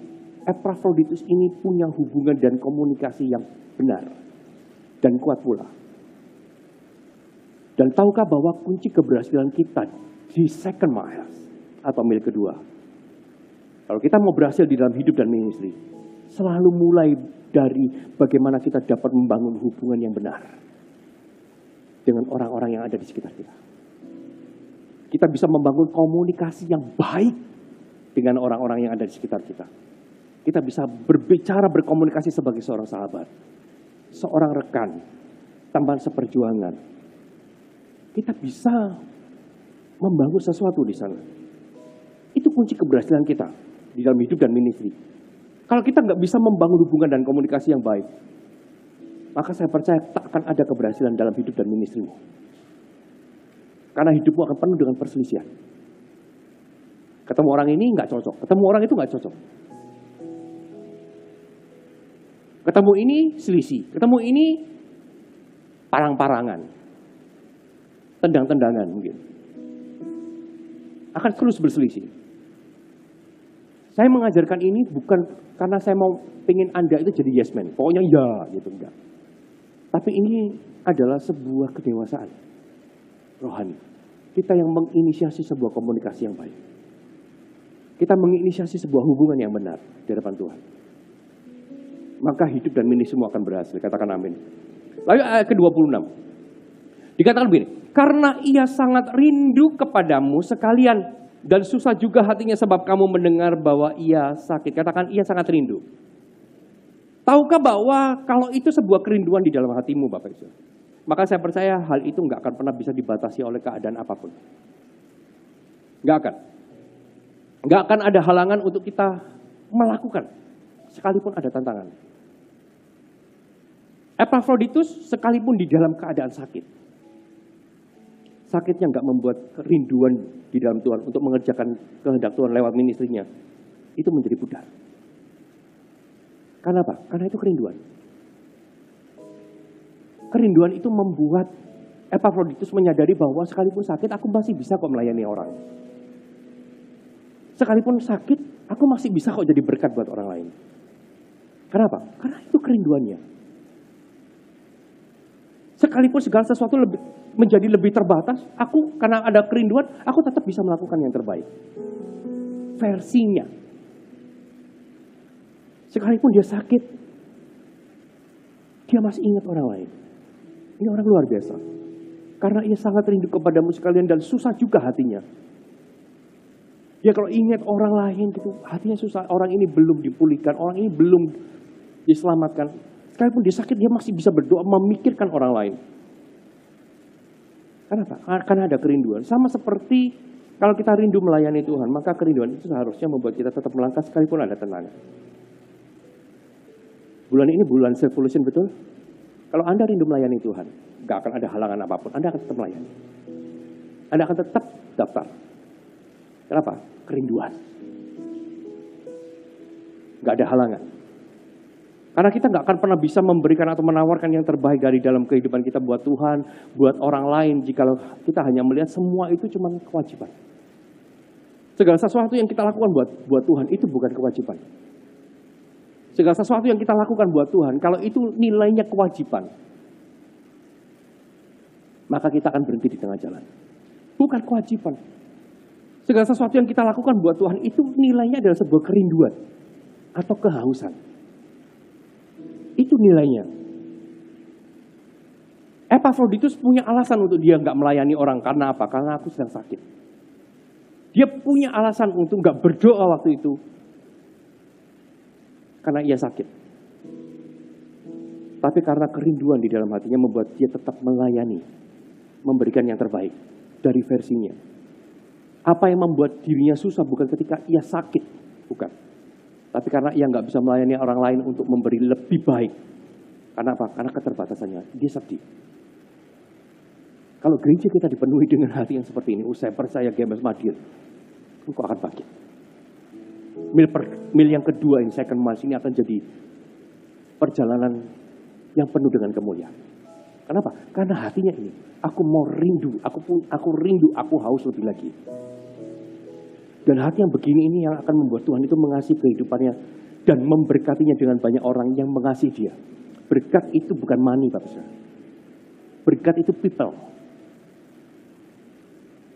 Epafroditus ini punya hubungan dan komunikasi yang benar dan kuat pula. Dan tahukah bahwa kunci keberhasilan kita di second miles atau mil kedua? Kalau kita mau berhasil di dalam hidup dan ministry, selalu mulai dari bagaimana kita dapat membangun hubungan yang benar dengan orang-orang yang ada di sekitar kita. Kita bisa membangun komunikasi yang baik dengan orang-orang yang ada di sekitar kita. Kita bisa berbicara, berkomunikasi sebagai seorang sahabat, seorang rekan, teman seperjuangan. Kita bisa membangun sesuatu di sana. Itu kunci keberhasilan kita di dalam hidup dan ministry. Kalau kita nggak bisa membangun hubungan dan komunikasi yang baik, maka saya percaya tak akan ada keberhasilan dalam hidup dan ministrimu. Karena hidupmu akan penuh dengan perselisihan. Ketemu orang ini nggak cocok, ketemu orang itu nggak cocok. Ketemu ini selisih, ketemu ini parang-parangan, tendang-tendangan mungkin. Akan terus berselisih. Saya mengajarkan ini bukan karena saya mau pengen Anda itu jadi yes man. Pokoknya ya gitu, enggak. Tapi ini adalah sebuah kedewasaan rohani. Kita yang menginisiasi sebuah komunikasi yang baik. Kita menginisiasi sebuah hubungan yang benar di hadapan Tuhan. Maka hidup dan ministry semua akan berhasil. Katakan amin. Lalu ayat ke-26. Dikatakan begini. Karena ia sangat rindu kepadamu sekalian. Dan susah juga hatinya sebab kamu mendengar bahwa ia sakit. Katakan ia sangat rindu. Tahukah bahwa kalau itu sebuah kerinduan di dalam hatimu Bapak Ibu? Maka saya percaya hal itu nggak akan pernah bisa dibatasi oleh keadaan apapun. Nggak akan. Nggak akan ada halangan untuk kita melakukan. Sekalipun ada tantangan. Epafroditus sekalipun di dalam keadaan sakit. Sakitnya nggak membuat kerinduan di dalam Tuhan untuk mengerjakan kehendak Tuhan lewat ministrinya. Itu menjadi pudar. Karena apa? Karena itu kerinduan. Kerinduan itu membuat Epafroditus menyadari bahwa sekalipun sakit, aku masih bisa kok melayani orang. Sekalipun sakit, aku masih bisa kok jadi berkat buat orang lain. Kenapa? Karena itu kerinduannya. Sekalipun segala sesuatu menjadi lebih terbatas, aku karena ada kerinduan, aku tetap bisa melakukan yang terbaik. Versinya. Sekalipun dia sakit, dia masih ingat orang lain. Ini orang luar biasa. Karena ia sangat rindu kepadamu sekalian dan susah juga hatinya. Dia kalau ingat orang lain gitu, hatinya susah. Orang ini belum dipulihkan, orang ini belum diselamatkan. Sekalipun dia sakit, dia masih bisa berdoa, memikirkan orang lain. Kenapa? Karena ada kerinduan. Sama seperti kalau kita rindu melayani Tuhan, maka kerinduan itu seharusnya membuat kita tetap melangkah sekalipun ada tentangan. Bulan ini bulan self-evolution, betul? Kalau Anda rindu melayani Tuhan, gak akan ada halangan apapun. Anda akan tetap melayani. Anda akan tetap daftar. Kenapa? Kerinduan. Nggak ada halangan. Karena kita nggak akan pernah bisa memberikan atau menawarkan yang terbaik dari dalam kehidupan kita buat Tuhan, buat orang lain, jika kita hanya melihat semua itu cuma kewajiban. Segala sesuatu yang kita lakukan buat Tuhan itu bukan kewajiban. Segala sesuatu yang kita lakukan buat Tuhan, kalau itu nilainya kewajiban, maka kita akan berhenti di tengah jalan. Bukan kewajiban. Segala sesuatu yang kita lakukan buat Tuhan itu nilainya adalah sebuah kerinduan atau kehausan. Itu nilainya. Epafroditus punya alasan untuk dia nggak melayani orang. Karena apa? Karena aku sedang sakit. Dia punya alasan untuk nggak berdoa waktu itu. Karena ia sakit. Tapi karena kerinduan di dalam hatinya membuat dia tetap melayani. Memberikan yang terbaik dari versinya. Apa yang membuat dirinya susah bukan ketika ia sakit. Bukan. Tapi karena ia nggak bisa melayani orang lain untuk memberi lebih baik. Karena apa? Karena keterbatasannya. Dia sedih. Kalau gereja kita dipenuhi dengan hati yang seperti ini, usai percaya Gemes Madir, engkau akan bangkit. Mil yang kedua ini, second mass ini akan jadi perjalanan yang penuh dengan kemuliaan. Kenapa? Karena hatinya ini, aku mau rindu, aku rindu, aku haus lebih lagi. Dan hati yang begini ini yang akan membuat Tuhan itu mengasihi kehidupannya dan memberkatinya dengan banyak orang yang mengasihi dia. Berkat itu bukan money, Bapak Saudara. Berkat itu people.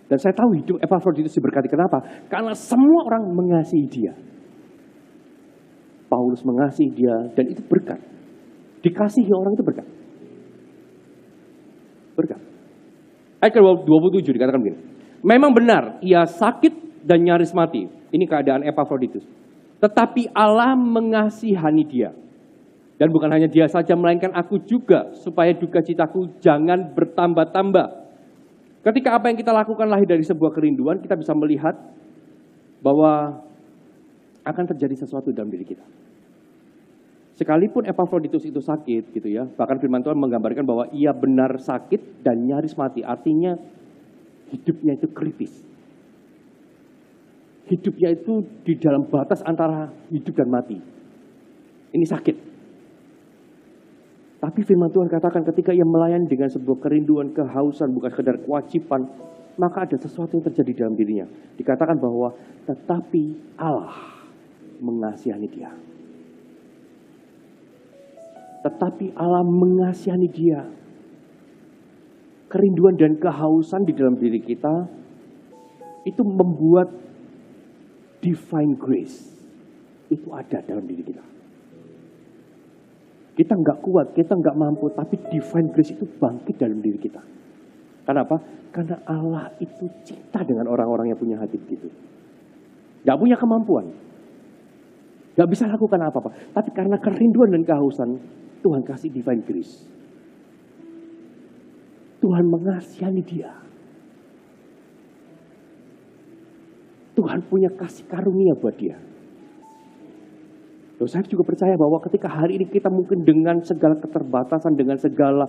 Dan saya tahu hidup Epafroditus diberkati. Kenapa? Karena semua orang mengasihi dia. Paulus mengasihi dia dan itu berkat. Dikasihi orang itu berkat. Berkat. Ayat 27 dikatakan begini. Memang benar, ia sakit dan nyaris mati. Ini keadaan Epafroditus. Tetapi Allah mengasihani dia. Dan bukan hanya dia saja, melainkan aku juga. Supaya duka citaku jangan bertambah-tambah. Ketika apa yang kita lakukan lahir dari sebuah kerinduan, kita bisa melihat bahwa akan terjadi sesuatu dalam diri kita. Sekalipun Epafroditus itu sakit, gitu ya. Bahkan firman Tuhan menggambarkan bahwa ia benar sakit dan nyaris mati. Artinya hidupnya itu kritis. Hidupnya itu di dalam batas antara hidup dan mati. Ini sakit. Tapi firman Tuhan katakan ketika ia melayani dengan sebuah kerinduan, kehausan, bukan sekedar kewajiban, maka ada sesuatu yang terjadi dalam dirinya. Dikatakan bahwa tetapi Allah mengasihani dia. Tetapi Allah mengasihani dia. Kerinduan dan kehausan di dalam diri kita itu membuat divine grace itu ada dalam diri kita. Kita nggak kuat, kita nggak mampu, tapi divine grace itu bangkit dalam diri kita. Kenapa? Karena Allah itu cinta dengan orang-orang yang punya hati begitu. Nggak punya kemampuan, nggak bisa lakukan apa-apa, tapi karena kerinduan dan kehausan, Tuhan kasih divine grace. Tuhan mengasihani dia. Tuhan punya kasih karunia buat dia. Loh, saya juga percaya bahwa ketika hari ini kita mungkin dengan segala keterbatasan, dengan segala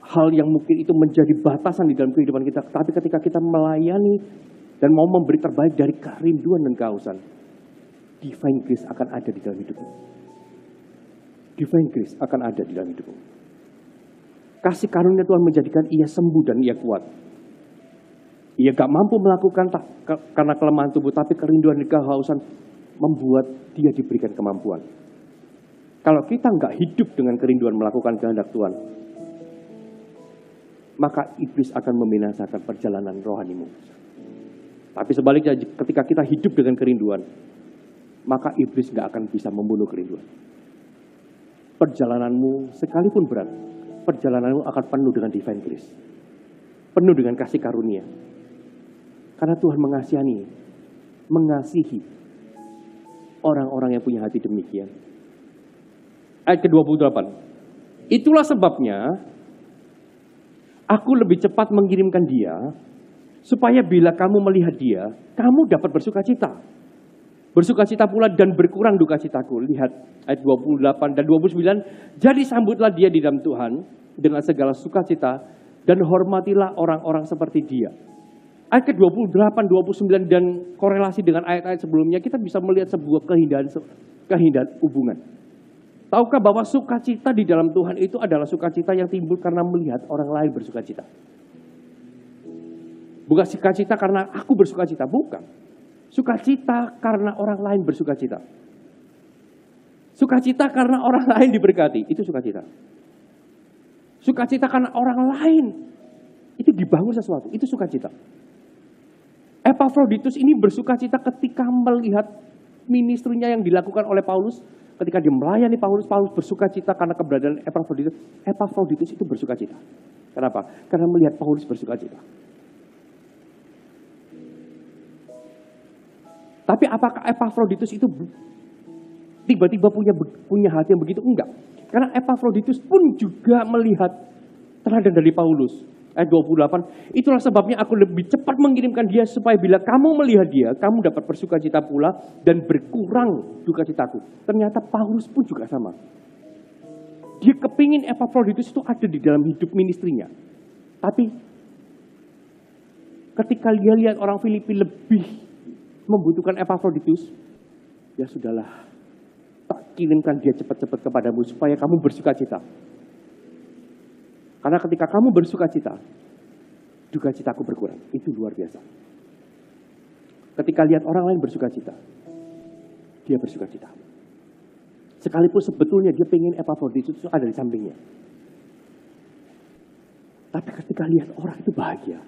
hal yang mungkin itu menjadi batasan di dalam kehidupan kita. Tapi ketika kita melayani dan mau memberi terbaik dari kerinduan dan kehausan, divine grace akan ada di dalam hidupmu. Divine grace akan ada di dalam hidupmu. Kasih karunia Tuhan menjadikan ia sembuh dan ia kuat. Ia gak mampu melakukan karena kelemahan tubuh, tapi kerinduan dan kehausan membuat dia diberikan kemampuan. Kalau kita gak hidup dengan kerinduan melakukan kehendak Tuhan, maka iblis akan membinasakan perjalanan rohanimu. Tapi sebaliknya ketika kita hidup dengan kerinduan, maka iblis gak akan bisa membunuh kerinduan. Perjalananmu sekalipun berat, perjalananmu akan penuh dengan divine grace. Penuh dengan kasih karunia. Karena Tuhan mengasihi orang-orang yang punya hati demikian. Ayat ke-28. Itulah sebabnya aku lebih cepat mengirimkan dia, supaya bila kamu melihat dia, kamu dapat bersukacita. Bersukacita pula dan berkurang duka citaku. Lihat ayat 28 dan 29. Jadi sambutlah dia di dalam Tuhan dengan segala sukacita dan hormatilah orang-orang seperti dia. Ayat ke-28, 29 dan korelasi dengan ayat-ayat sebelumnya, kita bisa melihat sebuah keindahan hubungan. Tahukah bahwa sukacita di dalam Tuhan itu adalah sukacita yang timbul karena melihat orang lain bersukacita. Bukan sukacita karena aku bersukacita, bukan. Sukacita karena orang lain bersukacita. Sukacita karena orang lain diberkati, itu sukacita. Sukacita karena orang lain itu dibangun sesuatu, itu sukacita. Epafroditus ini bersukacita ketika melihat ministrinya yang dilakukan oleh Paulus. Ketika dia melayani Paulus, Paulus bersukacita karena keberadaan Epafroditus. Epafroditus itu bersukacita. Kenapa? Karena melihat Paulus bersukacita. Tapi apakah Epafroditus itu tiba-tiba punya hati yang begitu? Enggak. Karena Epafroditus pun juga melihat teladan dari Paulus. Ayat 28, itulah sebabnya aku lebih cepat mengirimkan dia supaya bila kamu melihat dia, kamu dapat bersukacita pula dan berkurang dukacitaku. Ternyata Paulus pun juga sama. Dia kepingin Epafroditus itu ada di dalam hidup ministrinya. Tapi ketika dia lihat orang Filipi lebih membutuhkan Epafroditus, ya sudahlah, tak kirimkan dia cepat-cepat kepadamu supaya kamu bersukacita. Karena ketika kamu bersukacita, dukacitaku berkurang. Itu luar biasa. Ketika lihat orang lain bersukacita, dia bersukacita. Sekalipun sebetulnya dia pengen Epafroditus itu ada di sampingnya. Tapi ketika lihat orang itu bahagia,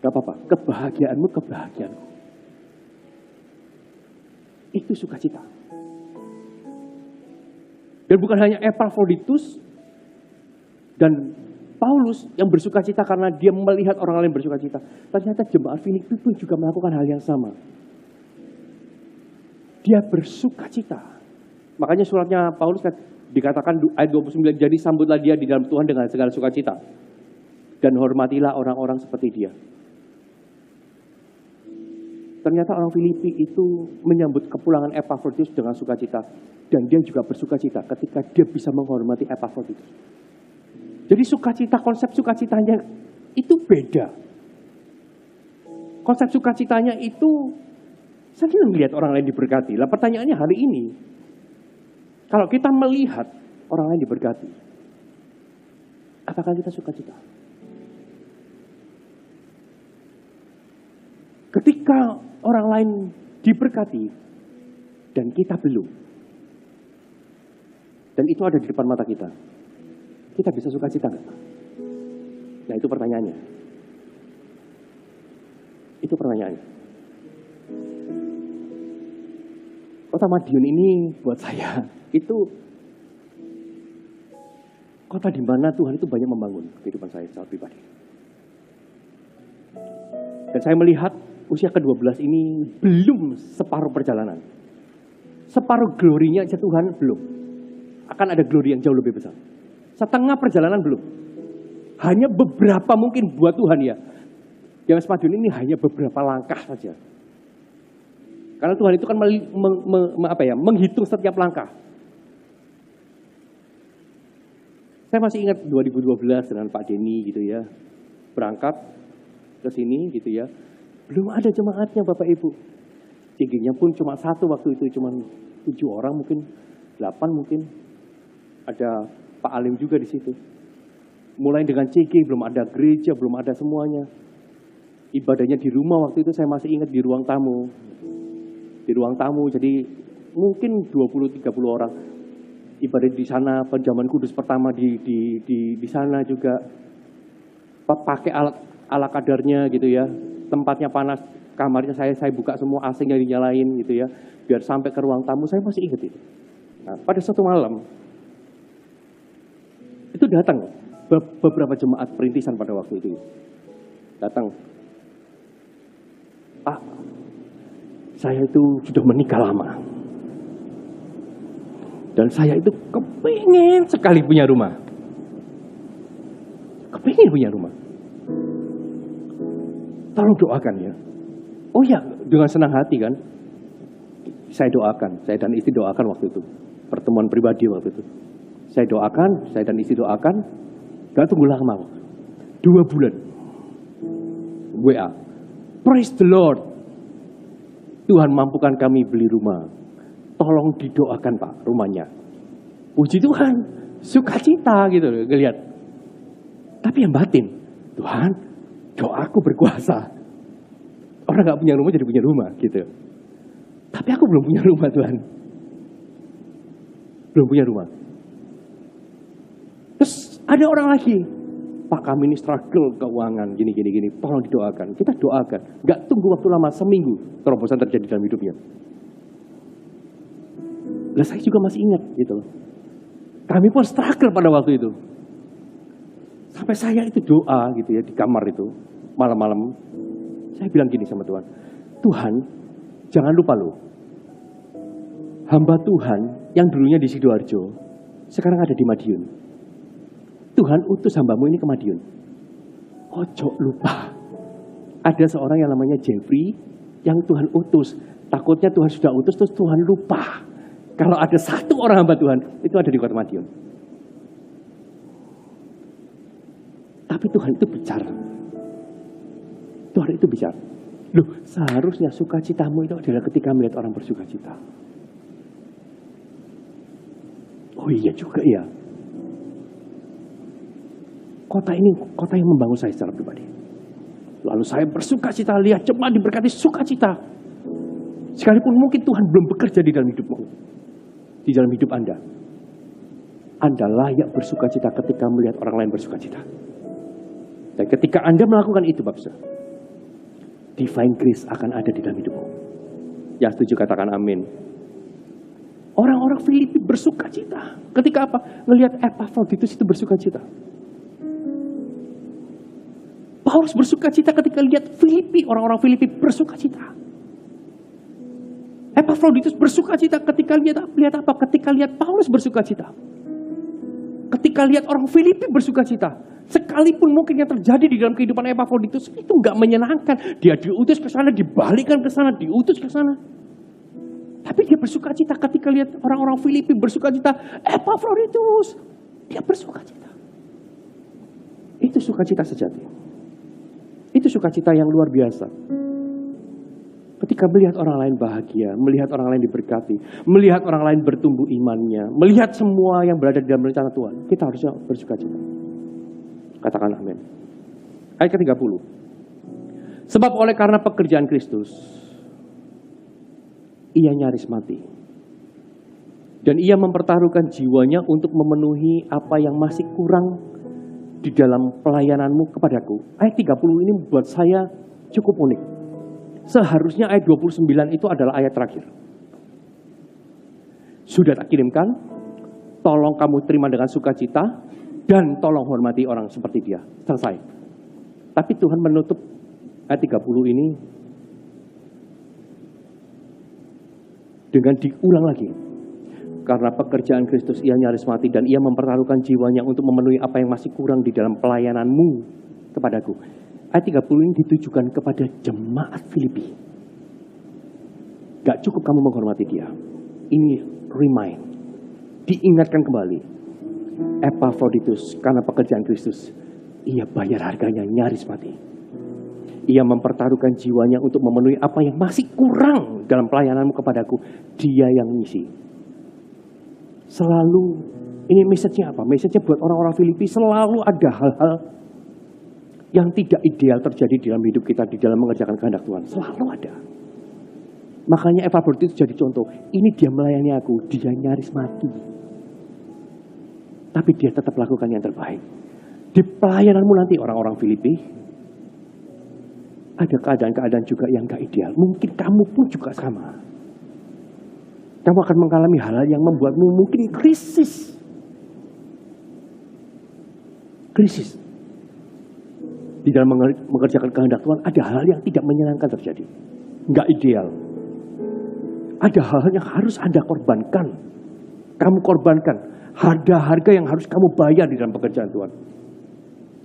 gak apa-apa, kebahagiaanmu kebahagiaanku. Itu sukacita. Dan bukan hanya Epafroditus dan Paulus yang bersukacita karena dia melihat orang lain bersukacita. Ternyata jemaat Filipi pun juga melakukan hal yang sama. Dia bersukacita. Makanya suratnya Paulus kan dikatakan ayat 29, jadi sambutlah dia di dalam Tuhan dengan segala sukacita. Dan hormatilah orang-orang seperti dia. Ternyata orang Filipi itu menyambut kepulangan Epafroditus dengan sukacita. Dan dia juga bersukacita ketika dia bisa menghormati Epafroditus. Jadi sukacita, konsep sukacitanya itu beda. Konsep sukacitanya itu senang melihat orang lain diberkati. Lah pertanyaannya hari ini, kalau kita melihat orang lain diberkati, apakah kita sukacita? Ketika orang lain diberkati dan kita belum, dan itu ada di depan mata kita, kita bisa sukacita nggak? Nah itu pertanyaannya. Itu pertanyaannya. Kota Madiun ini buat saya itu kota di mana Tuhan itu banyak membangun kehidupan saya secara pribadi. Dan saya melihat usia ke-12 ini belum separuh perjalanan. Separuh glorinya aja Tuhan belum. Akan ada glory yang jauh lebih besar. Setengah perjalanan belum. Hanya beberapa mungkin buat Tuhan ya. Yang Madiun ini hanya beberapa langkah saja. Karena Tuhan itu kan menghitung setiap langkah. Saya masih ingat 2012 dengan Pak Denny gitu ya. Berangkat ke sini gitu ya. Belum ada jemaatnya Bapak Ibu. Tingginya pun cuma satu waktu itu. Cuma 7 orang mungkin. 8 mungkin. Ada Pak Alim juga di situ. Mulai dengan CG, belum ada gereja, belum ada semuanya. Ibadahnya di rumah waktu itu saya masih ingat di ruang tamu. Di ruang tamu, jadi mungkin 20-30 orang. Ibadah di sana, penjaman kudus pertama di sana juga. Pakai ala kadarnya gitu ya. Tempatnya panas, kamarnya saya buka semua, AC-nya dinyalain gitu ya. Biar sampai ke ruang tamu, saya masih ingat itu. Nah, pada suatu malam, itu datang beberapa jemaat perintisan pada waktu itu. Datang. Pak, saya itu sudah menikah lama. Dan saya itu kepingin sekali punya rumah. Kepingin punya rumah. Tolong doakan ya. Oh ya, dengan senang hati kan. Saya doakan, saya dan istri doakan waktu itu. Pertemuan pribadi waktu itu. Saya doakan, saya dan istri doakan, gak tunggu lama. 2 bulan. WA. Praise the Lord. Tuhan mampukan kami beli rumah. Tolong didoakan Pak rumahnya. Puji Tuhan, sukacita gitu loh, ngelihat. Tapi yang batin, Tuhan, doaku berkuasa. Orang nggak punya rumah jadi punya rumah gitu. Tapi aku belum punya rumah Tuhan. Belum punya rumah. Terus ada orang lagi, Pak kami ini struggle keuangan gini. Tolong didoakan. Kita doakan. Nggak tunggu waktu lama, seminggu terobosan terjadi dalam hidupnya. Lah saya juga masih ingat gitu loh. Kami pun struggle pada waktu itu. Sampai saya itu doa gitu ya di kamar itu malam-malam. Saya bilang gini sama Tuhan, Tuhan jangan lupa loh, hamba Tuhan yang dulunya di Sidoarjo, sekarang ada di Madiun. Tuhan utus hambamu ini ke Madiun. Ojo lupa, ada seorang yang namanya Jeffrey yang Tuhan utus. Takutnya Tuhan sudah utus terus Tuhan lupa. Kalau ada satu orang hamba Tuhan, itu ada di kota Madiun. Tapi Tuhan itu bicara. Tuhan itu bicara. Loh, seharusnya sukacitamu itu adalah ketika melihat orang bersukacita. Oh iya juga ya. Kota ini kota yang membangun saya secara pribadi. Lalu saya bersukacita lihat jemaat diberkati sukacita. Sekalipun mungkin Tuhan belum bekerja di dalam hidupmu. Di dalam hidup Anda. Anda layak bersukacita ketika melihat orang lain bersukacita. Dan ketika Anda melakukan itu, Bapak, divine grace akan ada di dalam hidupmu. Yang setuju katakan amin. Orang-orang Filipi bersukacita. Ketika apa? Melihat Epafroditus itu bersukacita. Paulus bersukacita ketika lihat Filipi, orang-orang Filipi bersukacita. Epafroditus bersukacita ketika lihat apa? Ketika lihat Paulus bersukacita. Ketika lihat orang Filipi bersukacita. Sekalipun mungkin yang terjadi di dalam kehidupan Epafroditus itu nggak menyenangkan. Dia diutus ke sana, dibalikkan ke sana, diutus ke sana. Tapi dia bersukacita ketika lihat orang-orang Filipi bersukacita. Epafroditus, dia bersukacita. Itu sukacita sejati. Itu sukacita yang luar biasa. Ketika melihat orang lain bahagia, melihat orang lain diberkati, melihat orang lain bertumbuh imannya, melihat semua yang berada di dalam rencana Tuhan, kita harusnya bersukacita. Katakan amin. Ayat ke-30. Sebab oleh karena pekerjaan Kristus, ia nyaris mati. Dan ia mempertaruhkan jiwanya untuk memenuhi apa yang masih kurang di dalam pelayananmu kepadaku. Ayat 30 ini buat saya cukup unik. Seharusnya ayat 29 itu adalah ayat terakhir. Sudah tak kirimkan, tolong kamu terima dengan sukacita, dan tolong hormati orang seperti dia. Selesai. Tapi Tuhan menutup ayat 30 ini dengan diulang lagi. Karena pekerjaan Kristus ia nyaris mati dan ia mempertaruhkan jiwanya untuk memenuhi apa yang masih kurang di dalam pelayananmu kepadaku. Ayat 30 ini ditujukan kepada jemaat Filipi. Gak cukup kamu menghormati dia. Ini remind. Diingatkan kembali. Epafroditus karena pekerjaan Kristus. Ia bayar harganya nyaris mati. Ia mempertaruhkan jiwanya untuk memenuhi apa yang masih kurang dalam pelayananmu kepadaku. Dia yang ngisi. Selalu, ini message-nya apa? Message-nya buat orang-orang Filipi selalu ada hal-hal yang tidak ideal terjadi di dalam hidup kita di dalam mengerjakan kehendak Tuhan. Selalu ada. Makanya Epafroditus jadi contoh. Ini dia melayani aku, dia nyaris mati. Tapi dia tetap lakukan yang terbaik. Di pelayananmu nanti orang-orang Filipi, ada keadaan-keadaan juga yang gak ideal. Mungkin kamu pun juga sama. Kamu akan mengalami hal-hal yang membuatmu mungkin krisis. Krisis. Di dalam mengerjakan kehendak Tuhan, ada hal yang tidak menyenangkan terjadi. Nggak ideal. Ada hal yang harus Anda korbankan. Kamu korbankan. Harga-harga yang harus kamu bayar di dalam pekerjaan Tuhan.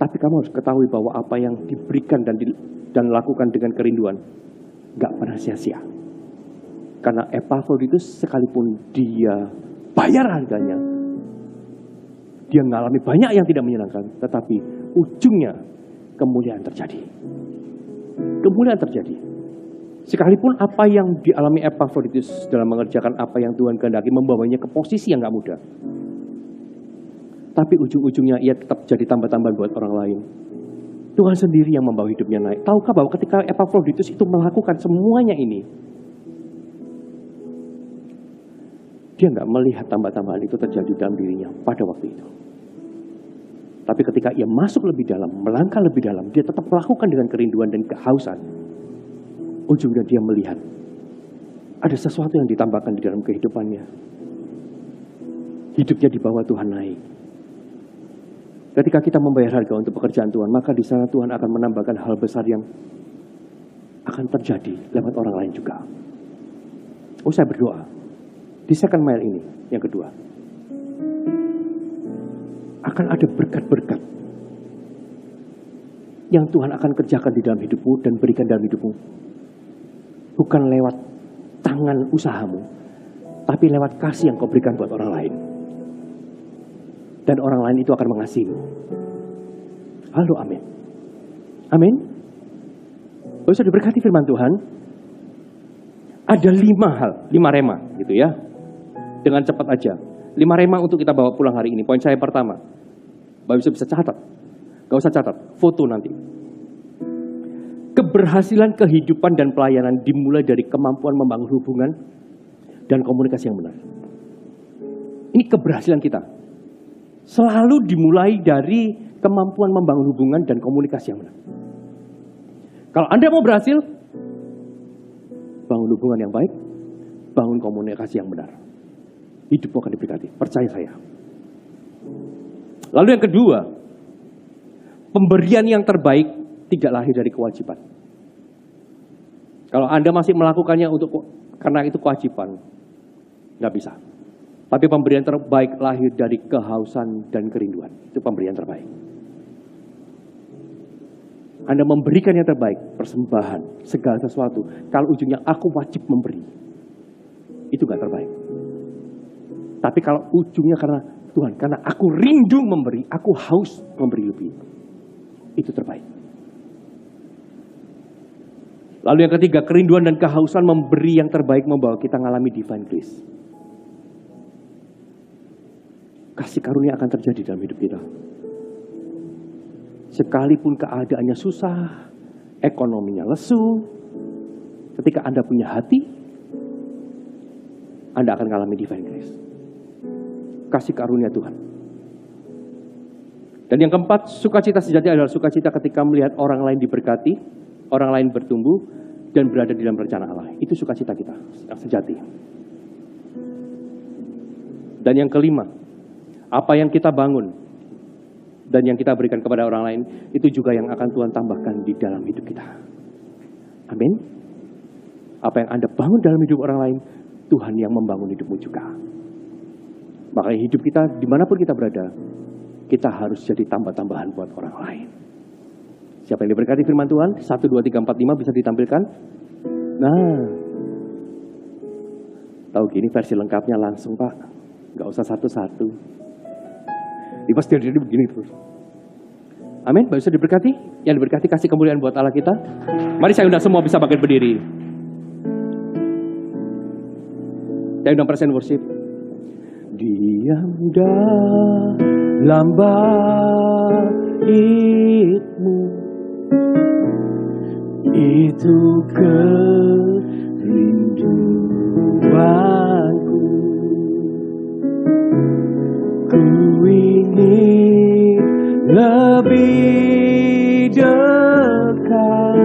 Tapi kamu harus ketahui bahwa apa yang diberikan dan lakukan dengan kerinduan, nggak pernah sia-sia. Karena Epafroditus sekalipun dia bayar harganya, dia mengalami banyak yang tidak menyenangkan, tetapi ujungnya kemuliaan terjadi. kemuliaan terjadi. Sekalipun apa yang dialami Epafroditus dalam mengerjakan apa yang Tuhan kehendaki membawanya ke posisi yang gak mudah. Tapi ujung-ujungnya ia tetap jadi tambah-tambahan buat orang lain. Tuhan sendiri yang membawa hidupnya naik. Tahukah bahwa ketika Epafroditus itu melakukan semuanya ini, dia gak melihat tambah-tambahan itu terjadi dalam dirinya pada waktu itu. Tapi ketika ia masuk lebih dalam, melangkah lebih dalam, dia tetap melakukan dengan kerinduan dan kehausan. Ujungnya dia melihat ada sesuatu yang ditambahkan di dalam kehidupannya. Hidupnya di bawah Tuhan naik. Ketika kita membayar harga untuk pekerjaan Tuhan, maka di sana Tuhan akan menambahkan hal besar yang akan terjadi lewat orang lain juga. Oh, saya berdoa di second mile ini, yang kedua, akan ada berkat-berkat yang Tuhan akan kerjakan di dalam hidupmu dan berikan dalam hidupmu. Bukan lewat tangan usahamu, tapi lewat kasih yang kau berikan buat orang lain. Dan orang lain itu akan mengasihimu. Halo, amin. Amin. Bisa diberkati firman Tuhan. Ada 5 hal, 5 rema gitu ya. Dengan cepat aja. 5 rema untuk kita bawa pulang hari ini. Poin saya pertama. Bapak bisa catat. Gak usah catat, foto nanti. Keberhasilan kehidupan dan pelayanan dimulai dari kemampuan membangun hubungan dan komunikasi yang benar. Ini keberhasilan kita. Selalu dimulai dari kemampuan membangun hubungan dan komunikasi yang benar. Kalau Anda mau berhasil, bangun hubungan yang baik, bangun komunikasi yang benar. Hidupmu akan diberkati, percaya saya. Lalu yang kedua, pemberian yang terbaik tidak lahir dari kewajiban. Kalau Anda masih melakukannya karena itu kewajiban, nggak bisa. Tapi pemberian terbaik lahir dari kehausan dan kerinduan. Itu pemberian terbaik. Anda memberikan yang terbaik, persembahan, segala sesuatu. Kalau ujungnya aku wajib memberi, itu nggak terbaik. Tapi kalau ujungnya karena Tuhan, karena aku rindu memberi, aku haus memberi lebih, itu terbaik. Lalu yang ketiga, kerinduan dan kehausan memberi yang terbaik membawa kita mengalami divine grace. Kasih karunia akan terjadi dalam hidup kita. Sekalipun keadaannya susah, ekonominya lesu, ketika Anda punya hati, Anda akan mengalami divine grace. Kasih karunia Tuhan. Dan yang keempat, sukacita sejati adalah sukacita ketika melihat orang lain diberkati, orang lain bertumbuh, dan berada di dalam rencana Allah. Itu sukacita kita yang sejati. Dan yang kelima, apa yang kita bangun dan yang kita berikan kepada orang lain, itu juga yang akan Tuhan tambahkan di dalam hidup kita. Amin. Apa yang Anda bangun dalam hidup orang lain, Tuhan yang membangun hidupmu juga. Makanya hidup kita, dimanapun kita berada, kita harus jadi tambah-tambahan buat orang lain. Siapa yang diberkati firman Tuhan? 1, 2, 3, 4, 5 bisa ditampilkan. Nah, tahu gini versi lengkapnya langsung Pak. Gak usah satu-satu. Ini pasti jadi begini terus. Amin, bisa diberkati. Yang diberkati kasih kemuliaan buat Allah kita. Mari saya undang semua bisa bangkit berdiri. Saya undang present worship. Diam dalam baitmu, itu kerinduanku. Ku ingin lebih dekat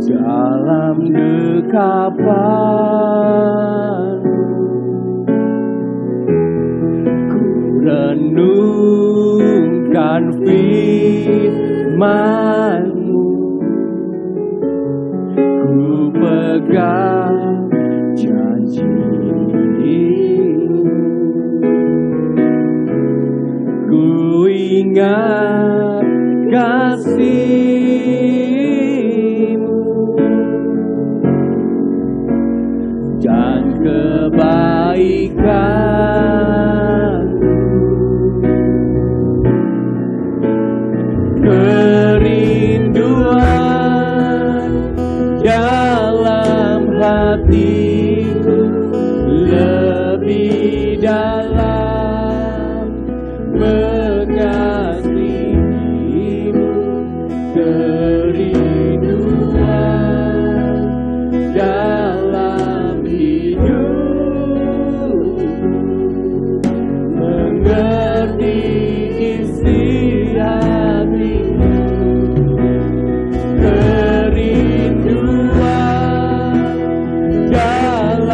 dalam dekapan. Ku renungkan firman-Mu, ku pegang janji-Mu, ku ingat kasih-Mu dan kebaikan. Kerinduan hatiku lebih dalam mengasihimu, kerinduan dalam hidup, mengerti isi hatiku, kerinduan dalam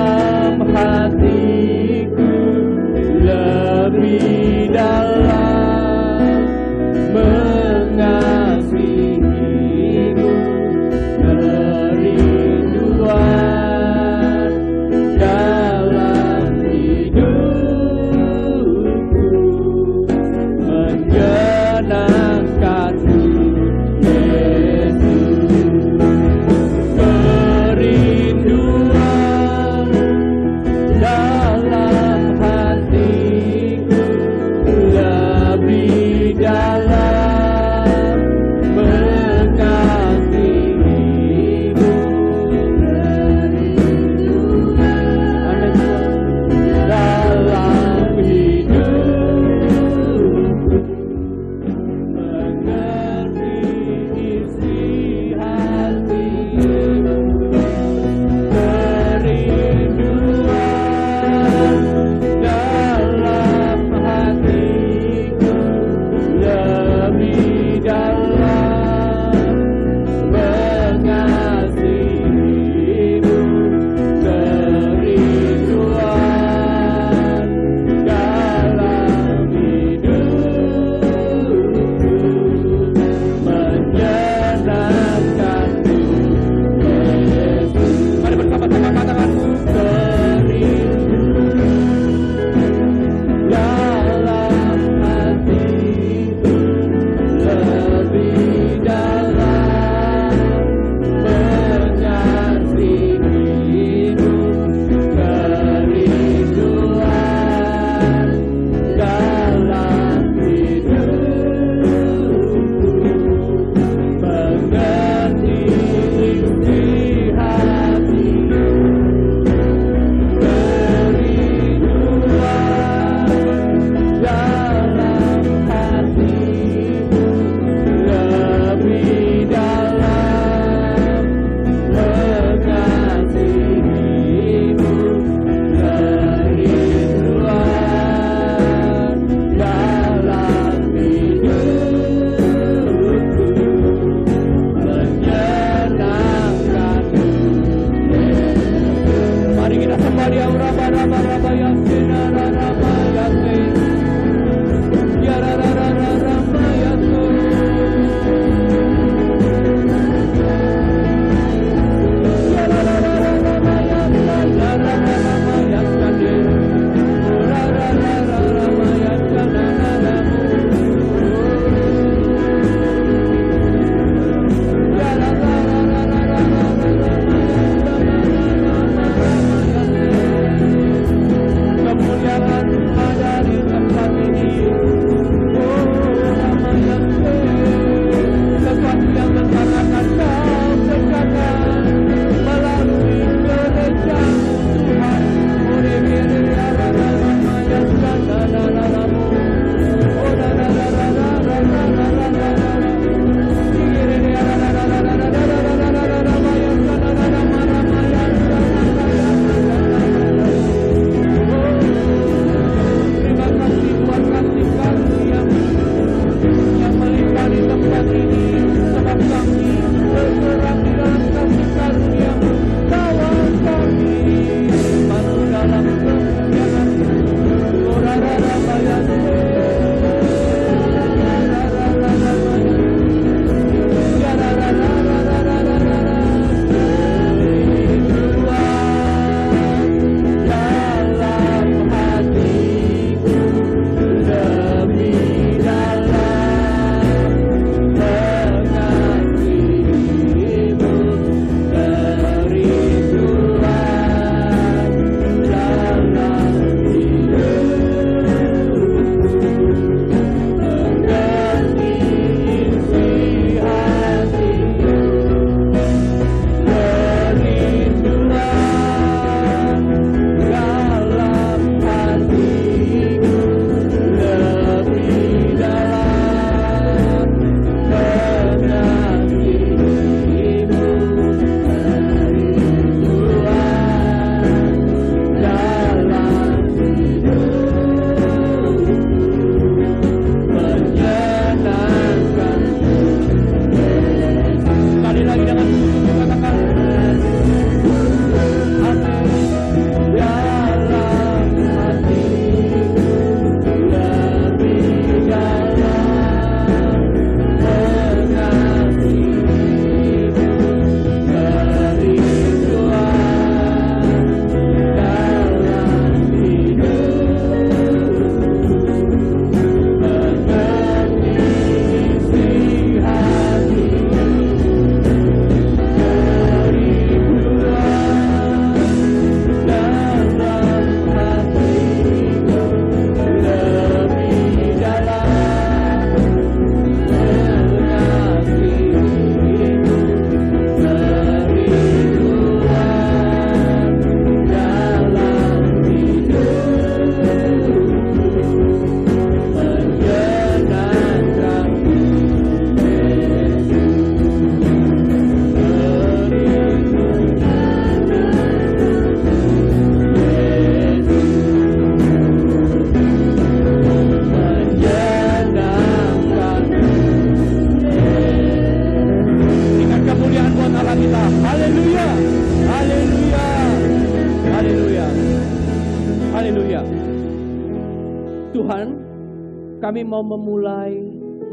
kami mau memulai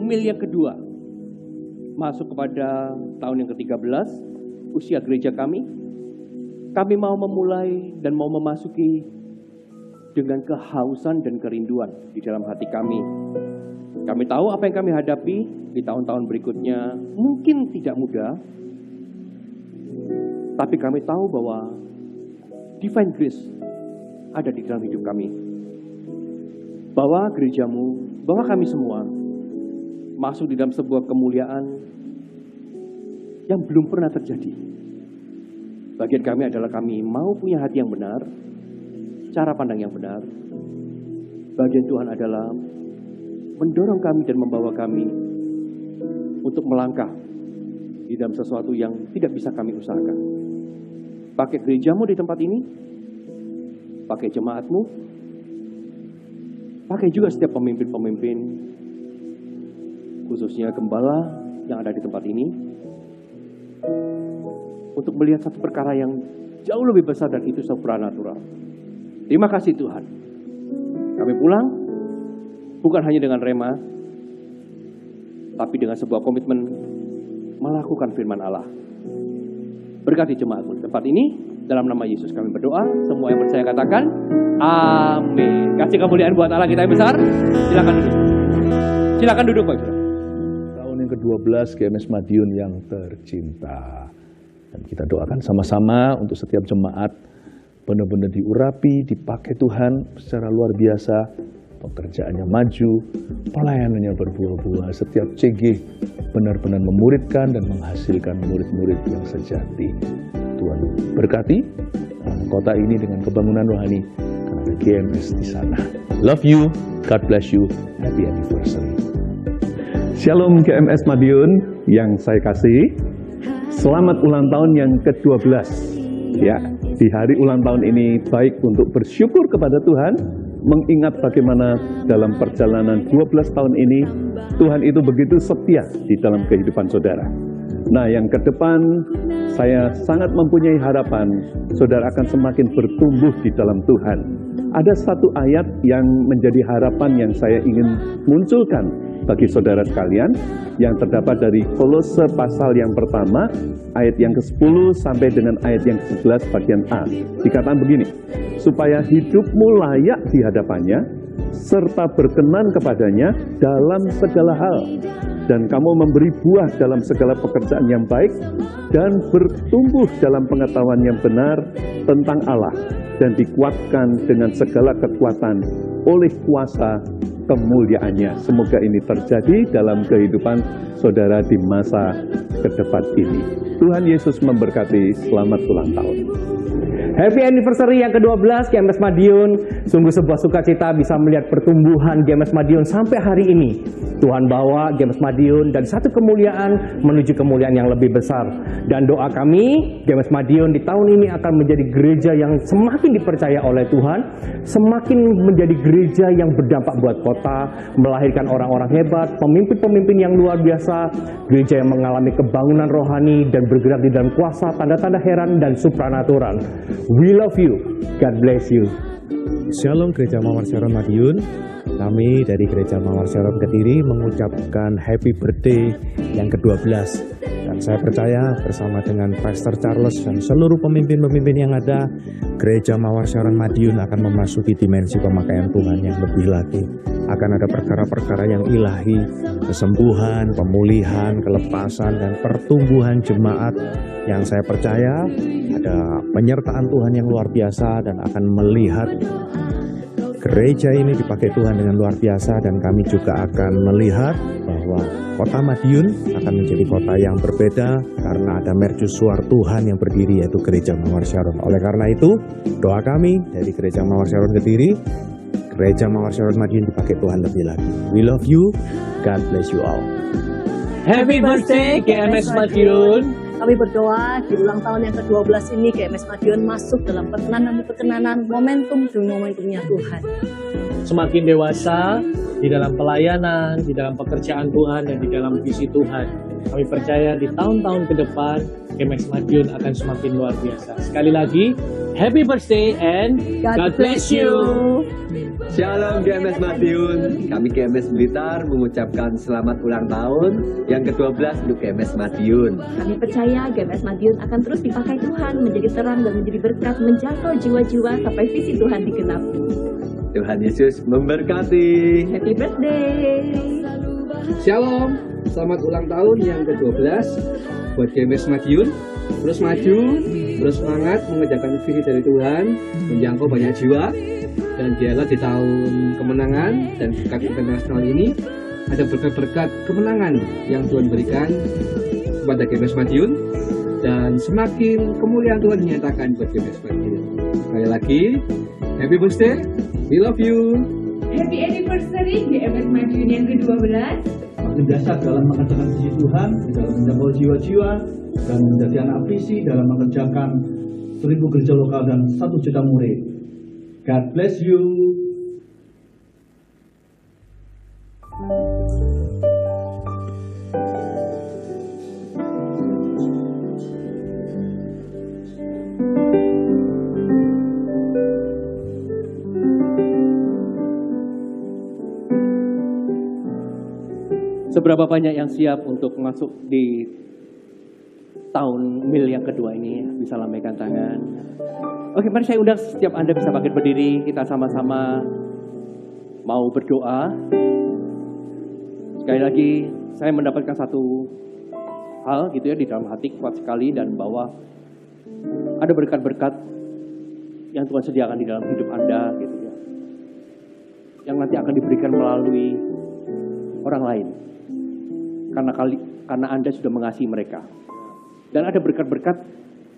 mil yang kedua. Masuk kepada tahun yang ke-13, usia gereja kami. Kami mau memulai dan mau memasuki dengan kehausan dan kerinduan di dalam hati kami. Kami tahu apa yang kami hadapi di tahun-tahun berikutnya mungkin tidak mudah. Tapi kami tahu bahwa divine grace ada di dalam hidup kami. Bahwa gerejamu, bahwa kami semua masuk di dalam sebuah kemuliaan yang belum pernah terjadi. Bagian kami adalah kami mau punya hati yang benar, cara pandang yang benar. Bagian Tuhan adalah mendorong kami dan membawa kami untuk melangkah di dalam sesuatu yang tidak bisa kami usahakan. Pakai gerejamu di tempat ini, pakai jemaatmu, pakai juga setiap pemimpin-pemimpin, khususnya gembala yang ada di tempat ini, untuk melihat satu perkara yang jauh lebih besar dan itu supranatural. Terima kasih Tuhan. Kami pulang bukan hanya dengan rema, tapi dengan sebuah komitmen melakukan firman Allah. Berkati jemaatmu di tempat ini, dalam nama Yesus kami berdoa. Semua yang percaya katakan, amin. Kasih kemuliaan buat Allah kita yang besar. Silakan duduk. Silakan duduk Pak. Tahun yang ke-12 GMS Madiun yang tercinta. Dan kita doakan sama-sama untuk setiap jemaat benar-benar diurapi, dipakai Tuhan secara luar biasa. Pekerjaannya maju, pelayanannya berbuah-buah. Setiap CG benar-benar memuridkan dan menghasilkan murid-murid yang sejati. Tuhan berkati kota ini dengan kebangunan rohani karena ada GMS di sana. Love you, God bless you, happy anniversary. Shalom GMS Madiun yang saya kasih. Selamat ulang tahun yang ke-12. Ya, di hari ulang tahun ini baik untuk bersyukur kepada Tuhan, mengingat bagaimana dalam perjalanan 12 tahun ini Tuhan itu begitu setia di dalam kehidupan saudara. Nah, yang ke depan saya sangat mempunyai harapan saudara akan semakin bertumbuh di dalam Tuhan. Ada satu ayat yang menjadi harapan yang saya ingin munculkan bagi saudara sekalian yang terdapat dari Kolose pasal yang pertama ayat yang ke-10 sampai dengan ayat yang ke-11 bagian A. Dikatakan begini, supaya hidupmu layak di hadapannya serta berkenan kepadanya dalam segala hal, dan kamu memberi buah dalam segala pekerjaan yang baik dan bertumbuh dalam pengetahuan yang benar tentang Allah, dan dikuatkan dengan segala kekuatan oleh kuasa kemuliaannya. Semoga ini terjadi dalam kehidupan saudara di masa ke depan ini. Tuhan Yesus memberkati. Selamat ulang tahun. Happy anniversary yang ke-12 GMS Madiun. Sungguh sebuah sukacita bisa melihat pertumbuhan GMS Madiun sampai hari ini. Tuhan bawa GMS Madiun dan satu kemuliaan menuju kemuliaan yang lebih besar. Dan doa kami, GMS Madiun di tahun ini akan menjadi gereja yang semakin dipercaya oleh Tuhan, semakin menjadi gereja yang berdampak buat kota, melahirkan orang-orang hebat, pemimpin-pemimpin yang luar biasa, gereja yang mengalami kebangunan rohani dan bergerak di dalam kuasa, tanda-tanda heran dan supranatural. We love you. God bless you. Shalom Gereja Mawar Sharon Madiun. Kami dari Gereja Mawar Sharon Kediri mengucapkan happy birthday yang ke-12. Dan saya percaya bersama dengan Pastor Charles dan seluruh pemimpin-pemimpin yang ada, Gereja Mawar Sharon Madiun akan memasuki dimensi pemakaian Tuhan yang lebih lagi. Akan ada perkara-perkara yang ilahi, kesembuhan, pemulihan, kelepasan, dan pertumbuhan jemaat yang saya percaya ada penyertaan Tuhan yang luar biasa dan akan melihat gereja ini dipakai Tuhan dengan luar biasa, dan kami juga akan melihat bahwa kota Madiun akan menjadi kota yang berbeda karena ada mercusuar Tuhan yang berdiri, yaitu Gereja Mawar Sharon. Oleh karena itu, doa kami dari Gereja Mawar Sharon Kediri, Gereja Mawar Sharon Madiun dipakai Tuhan lebih lagi. We love you. God bless you all. Happy birthday GMS Madiun. Kami berdoa di ulang tahun yang ke-12 ini GMS Madiun masuk dalam perkenanan momentum demi momentumnya Tuhan. Semakin dewasa di dalam pelayanan, di dalam pekerjaan Tuhan, dan di dalam visi Tuhan. Kami percaya di tahun-tahun ke depan GMS Madiun akan semakin luar biasa. Sekali lagi, happy birthday and God bless you. Shalom GMS Madiun, kami GMS Blitar mengucapkan selamat ulang tahun yang ke-12 untuk GMS Madiun. Kami percaya GMS Madiun akan terus dipakai Tuhan menjadi terang dan menjadi berkat menjangkau jiwa-jiwa sampai visi Tuhan digenapi. Tuhan Yesus memberkati. Happy birthday. Shalom, selamat ulang tahun yang ke-12 buat GMS Madiun. Terus maju, terus semangat mengerjakan visi dari Tuhan, menjangkau banyak jiwa. Dan dialah di tahun kemenangan dan berkat internasional ini ada berkat-berkat kemenangan yang Tuhan berikan kepada GMS Madiun, dan semakin kemuliaan Tuhan dinyatakan buat GMS Madiun. Sekali lagi, happy birthday, we love you. Happy anniversary GMS Madiun yang ke-12. Makin dahsyat dalam mengerjakan visi Tuhan, di dalam menjangkau jiwa-jiwa, dan menjadi anak visi dalam mengerjakan 1000 gereja lokal dan 1 juta murid. God bless you. Seberapa banyak yang siap untuk masuk di tahun mil yang kedua ini? Bisa lambaikan tangan. Oke, mari saya undang setiap Anda bisa bangkit berdiri. Kita sama-sama mau berdoa. Sekali lagi, saya mendapatkan satu hal gitu ya di dalam hati kuat sekali, dan bahwa ada berkat-berkat yang Tuhan sediakan di dalam hidup Anda gitu ya, yang nanti akan diberikan melalui orang lain. Karena Anda sudah mengasihi mereka. Dan ada berkat-berkat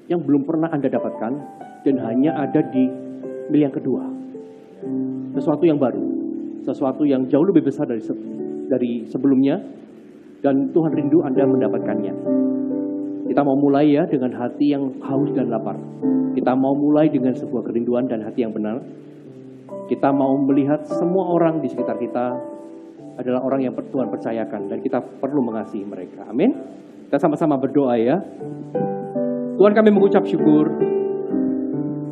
yang belum pernah Anda dapatkan dan hanya ada di mil yang kedua. Sesuatu yang baru, sesuatu yang jauh lebih besar dari sebelumnya, dan Tuhan rindu Anda mendapatkannya. Kita mau mulai ya dengan hati yang haus dan lapar. Kita mau mulai dengan sebuah kerinduan dan hati yang benar. Kita mau melihat semua orang di sekitar kita adalah orang yang Tuhan percayakan, dan kita perlu mengasihi mereka. Amin. Kita sama-sama berdoa ya. Tuhan, kami mengucap syukur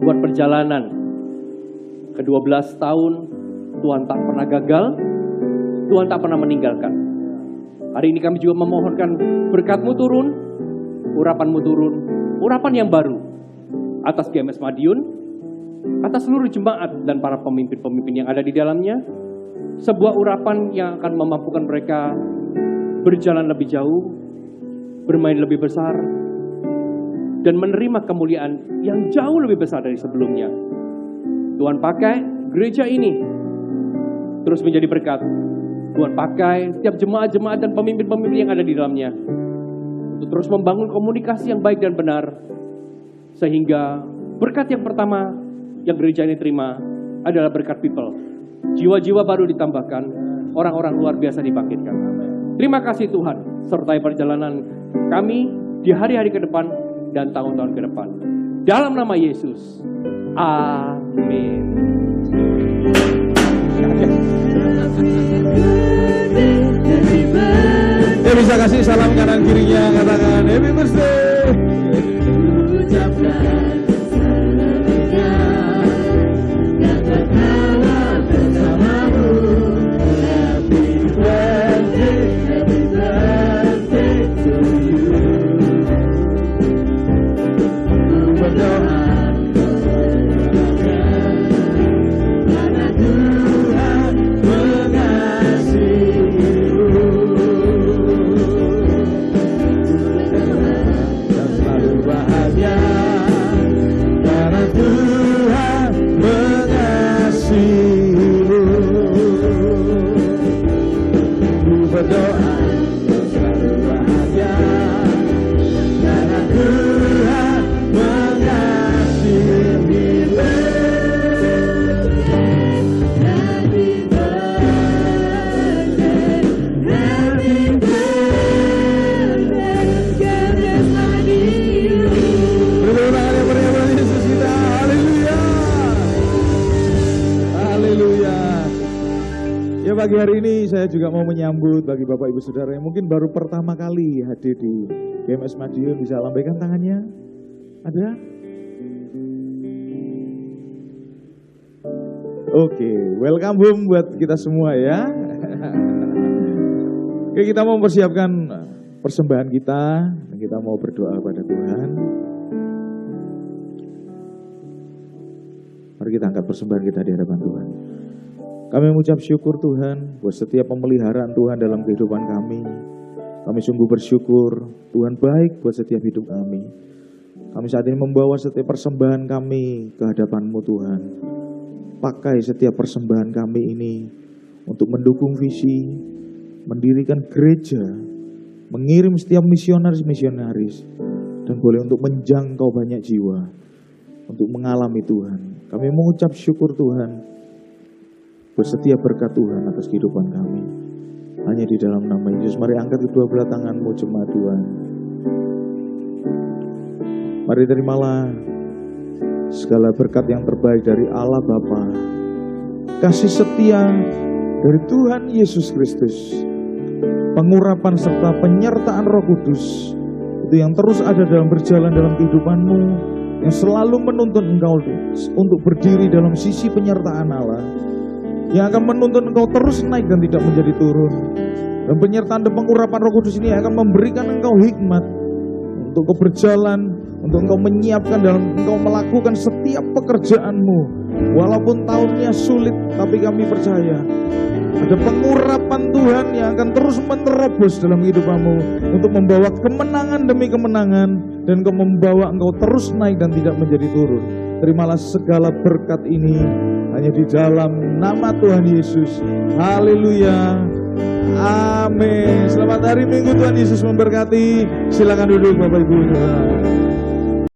buat perjalanan ke-12 tahun. Tuhan tak pernah gagal, Tuhan tak pernah meninggalkan. Hari ini kami juga memohonkan berkat-Mu turun, urapan-Mu turun, urapan yang baru atas GMS Madiun, atas seluruh jemaat dan para pemimpin-pemimpin yang ada di dalamnya. Sebuah urapan yang akan memampukan mereka berjalan lebih jauh, bermain lebih besar, dan menerima kemuliaan yang jauh lebih besar dari sebelumnya. Tuhan pakai gereja ini terus menjadi berkat. Tuhan pakai setiap jemaat-jemaat dan pemimpin-pemimpin yang ada di dalamnya untuk terus membangun komunikasi yang baik dan benar, sehingga berkat yang pertama yang gereja ini terima adalah berkat people. Jiwa-jiwa baru ditambahkan, orang-orang luar biasa dibangkitkan. Terima kasih Tuhan, sertai perjalanan kami di hari-hari ke depan dan tahun-tahun ke depan. Dalam nama Yesus, amin. Bisa kasih salam kanan kirinya, katakan happy birthday. pagi hari ini saya juga mau menyambut bagi Bapak Ibu Saudara yang mungkin baru pertama kali hadir di GMS Madiun, bisa lambaikan tangannya. Ada? Oke, welcome home buat kita semua ya. Oke, kita mau mempersiapkan persembahan kita mau berdoa pada Tuhan. Mari kita angkat persembahan kita di hadapan Tuhan. Kami mengucap syukur Tuhan buat setiap pemeliharaan Tuhan dalam kehidupan kami. Kami sungguh bersyukur Tuhan baik buat setiap hidup kami. Kami saat ini membawa setiap persembahan kami ke hadapan-Mu Tuhan. Pakai setiap persembahan kami ini untuk mendukung visi, mendirikan gereja, mengirim setiap misionaris-misionaris, dan boleh untuk menjangkau banyak jiwa, untuk mengalami Tuhan. Kami mengucap syukur Tuhan, bersedia berkat Tuhan atas kehidupan kami. Hanya di dalam nama Yesus, mari angkat kedua belah tanganmu jemaat Tuhan. Mari terimalah segala berkat yang terbaik dari Allah Bapa, kasih setia dari Tuhan Yesus Kristus, pengurapan serta penyertaan Roh Kudus, itu yang terus ada dalam berjalan dalam kehidupanmu, yang selalu menuntun engkau untuk berdiri dalam sisi penyertaan Allah, yang akan menuntun engkau terus naik dan tidak menjadi turun. Dan penyertaan dan pengurapan Roh Kudus ini akan memberikan engkau hikmat untuk engkau berjalan, untuk engkau menyiapkan dalam engkau melakukan setiap pekerjaanmu. Walaupun tahunnya sulit, tapi kami percaya ada pengurapan Tuhan yang akan terus menerobos dalam kehidupanmu untuk membawa kemenangan demi kemenangan, dan engkau membawa engkau terus naik dan tidak menjadi turun. Terimalah segala berkat ini hanya di dalam nama Tuhan Yesus. Haleluya. Amin. Selamat hari Minggu, Tuhan Yesus memberkati. Silakan duduk Bapak Ibu.